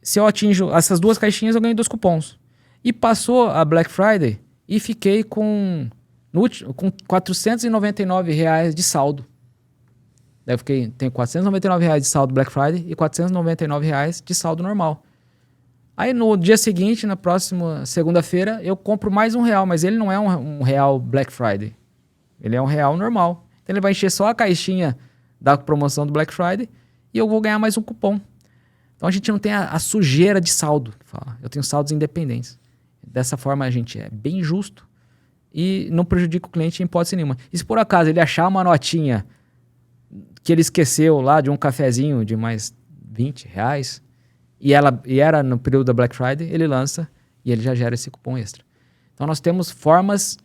se eu atinjo essas duas caixinhas, eu ganho 2 cupons. E passou a Black Friday e fiquei com R$499 de saldo. Daí eu tenho R$499 de saldo Black Friday e R$499 de saldo normal. Aí no dia seguinte, na próxima segunda-feira, eu compro mais R$1, mas ele não é um real Black Friday. Ele é um real normal. Então ele vai encher só a caixinha da promoção do Black Friday e eu vou ganhar mais um cupom. Então a gente não tem a sujeira de saldo. Eu tenho saldos independentes. Dessa forma a gente é bem justo e não prejudica o cliente em hipótese nenhuma. E se por acaso ele achar uma notinha que ele esqueceu lá de um cafezinho de mais R$20 e era no período da Black Friday, ele lança e ele já gera esse cupom extra. Então nós temos formas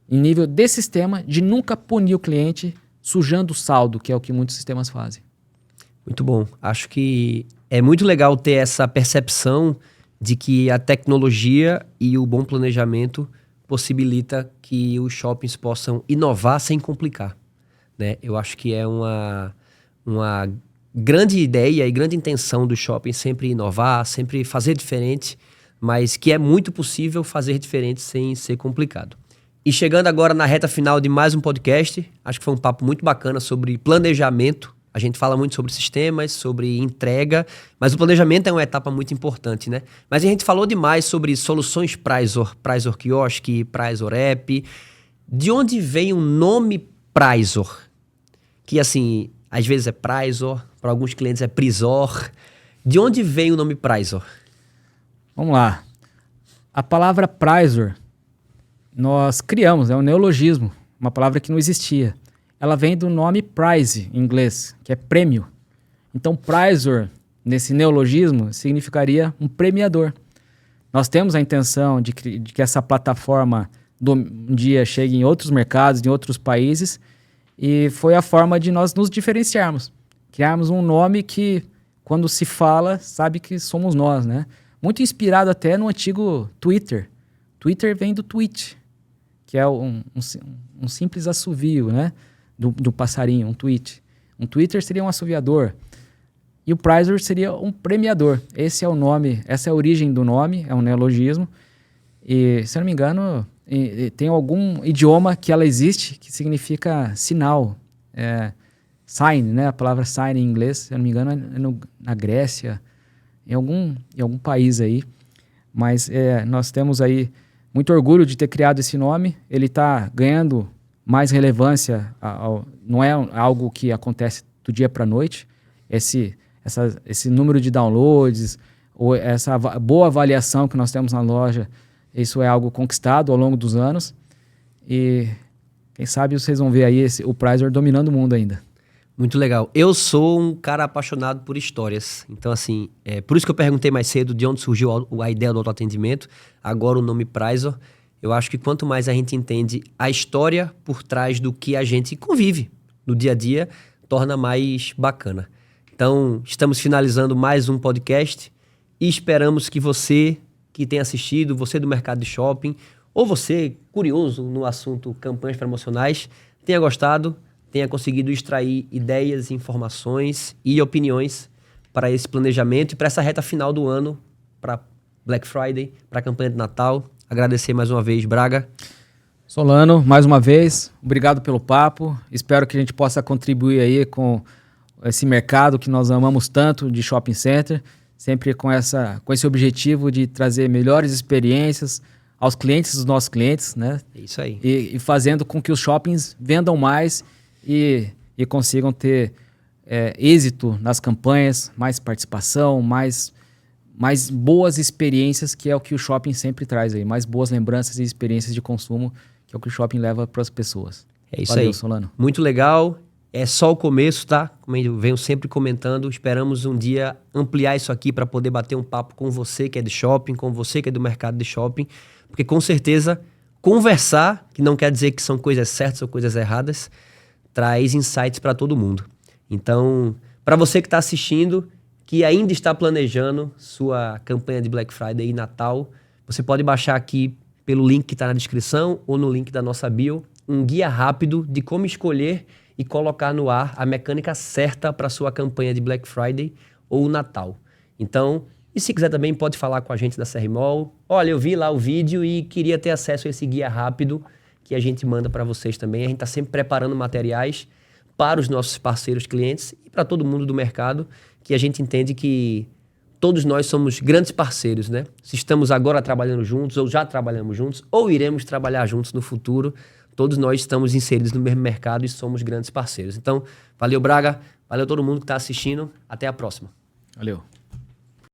em nível de sistema de nunca punir o cliente sujando o saldo, que é o que muitos sistemas fazem. Muito bom. Acho que é muito legal ter essa percepção de que a tecnologia e o bom planejamento possibilita que os shoppings possam inovar sem complicar, né? Eu acho que é uma grande ideia e grande intenção do shopping sempre inovar, sempre fazer diferente, mas que é muito possível fazer diferente sem ser complicado. E chegando agora na reta final de mais um podcast, acho que foi um papo muito bacana sobre planejamento. A gente fala muito sobre sistemas, sobre entrega, mas o planejamento é uma etapa muito importante, né? Mas a gente falou demais sobre soluções Prizor Kiosk, Prizor App. De onde vem o nome Prizor? Que assim, às vezes é Prizor, para alguns clientes é Prizor. De onde vem o nome Prizor? Vamos lá. A palavra Prizor nós criamos, é um neologismo, uma palavra que não existia. Ela vem do nome prize, em inglês, que é prêmio. Então, Prizor, nesse neologismo, significaria um premiador. Nós temos a intenção de que essa plataforma um dia chegue em outros mercados, em outros países, e foi a forma de nós nos diferenciarmos. Criarmos um nome que, quando se fala, sabe que somos nós, né? Muito inspirado até no antigo Twitter. Twitter vem do tweet, que é um simples assovio, né? Do passarinho, um tweet. Um Twitter seria um assoviador. E o Prizor seria um premiador. Esse é o nome, essa é a origem do nome, é um neologismo. E, se eu não me engano, tem algum idioma que ela existe que significa sinal. Sign, né? A palavra sign em inglês, se eu não me engano, é na Grécia, em algum país aí. Mas nós temos aí muito orgulho de ter criado esse nome. Ele está ganhando mais relevância. Não é algo que acontece do dia para a noite. Esse número de downloads, ou essa boa avaliação que nós temos na loja, isso é algo conquistado ao longo dos anos. E quem sabe vocês vão ver aí o Prizor dominando o mundo ainda. Muito legal. Eu sou um cara apaixonado por histórias. Então, assim, por isso que eu perguntei mais cedo de onde surgiu a ideia do autoatendimento. Agora o nome Prizor. Eu acho que quanto mais a gente entende a história por trás do que a gente convive no dia a dia, torna mais bacana. Então, estamos finalizando mais um podcast e esperamos que você que tem assistido, você do mercado de shopping, ou você curioso no assunto campanhas promocionais, tenha gostado, tenha conseguido extrair ideias, informações e opiniões para esse planejamento e para essa reta final do ano, para Black Friday, para a campanha de Natal. Agradecer mais uma vez, Braga. Solano, mais uma vez, obrigado pelo papo. Espero que a gente possa contribuir aí com esse mercado que nós amamos tanto de shopping center, sempre com esse objetivo de trazer melhores experiências aos clientes dos nossos clientes, né? É isso aí. E fazendo com que os shoppings vendam mais e consigam ter êxito nas campanhas, mais participação, mais boas experiências, que é o que o shopping sempre traz aí, mais boas lembranças e experiências de consumo, que é o que o shopping leva para as pessoas. É isso. Valeu, aí. Solano. Muito legal. É só o começo, tá? Como eu venho sempre comentando, esperamos um dia ampliar isso aqui para poder bater um papo com você que é de shopping, com você que é do mercado de shopping, porque com certeza conversar, que não quer dizer que são coisas certas ou coisas erradas, traz insights para todo mundo. Então, para você que está assistindo, que ainda está planejando sua campanha de Black Friday e Natal, você pode baixar aqui pelo link que está na descrição ou no link da nossa bio, um guia rápido de como escolher e colocar no ar a mecânica certa para sua campanha de Black Friday ou Natal. Então, e se quiser também pode falar com a gente da CRMOL. Olha, eu vi lá o vídeo e queria ter acesso a esse guia rápido que a gente manda para vocês também. A gente está sempre preparando materiais para os nossos parceiros clientes e para todo mundo do mercado, que a gente entende que todos nós somos grandes parceiros, né? Se estamos agora trabalhando juntos, ou já trabalhamos juntos, ou iremos trabalhar juntos no futuro, todos nós estamos inseridos no mesmo mercado e somos grandes parceiros. Então, valeu, Braga, valeu todo mundo que está assistindo, até a próxima. Valeu.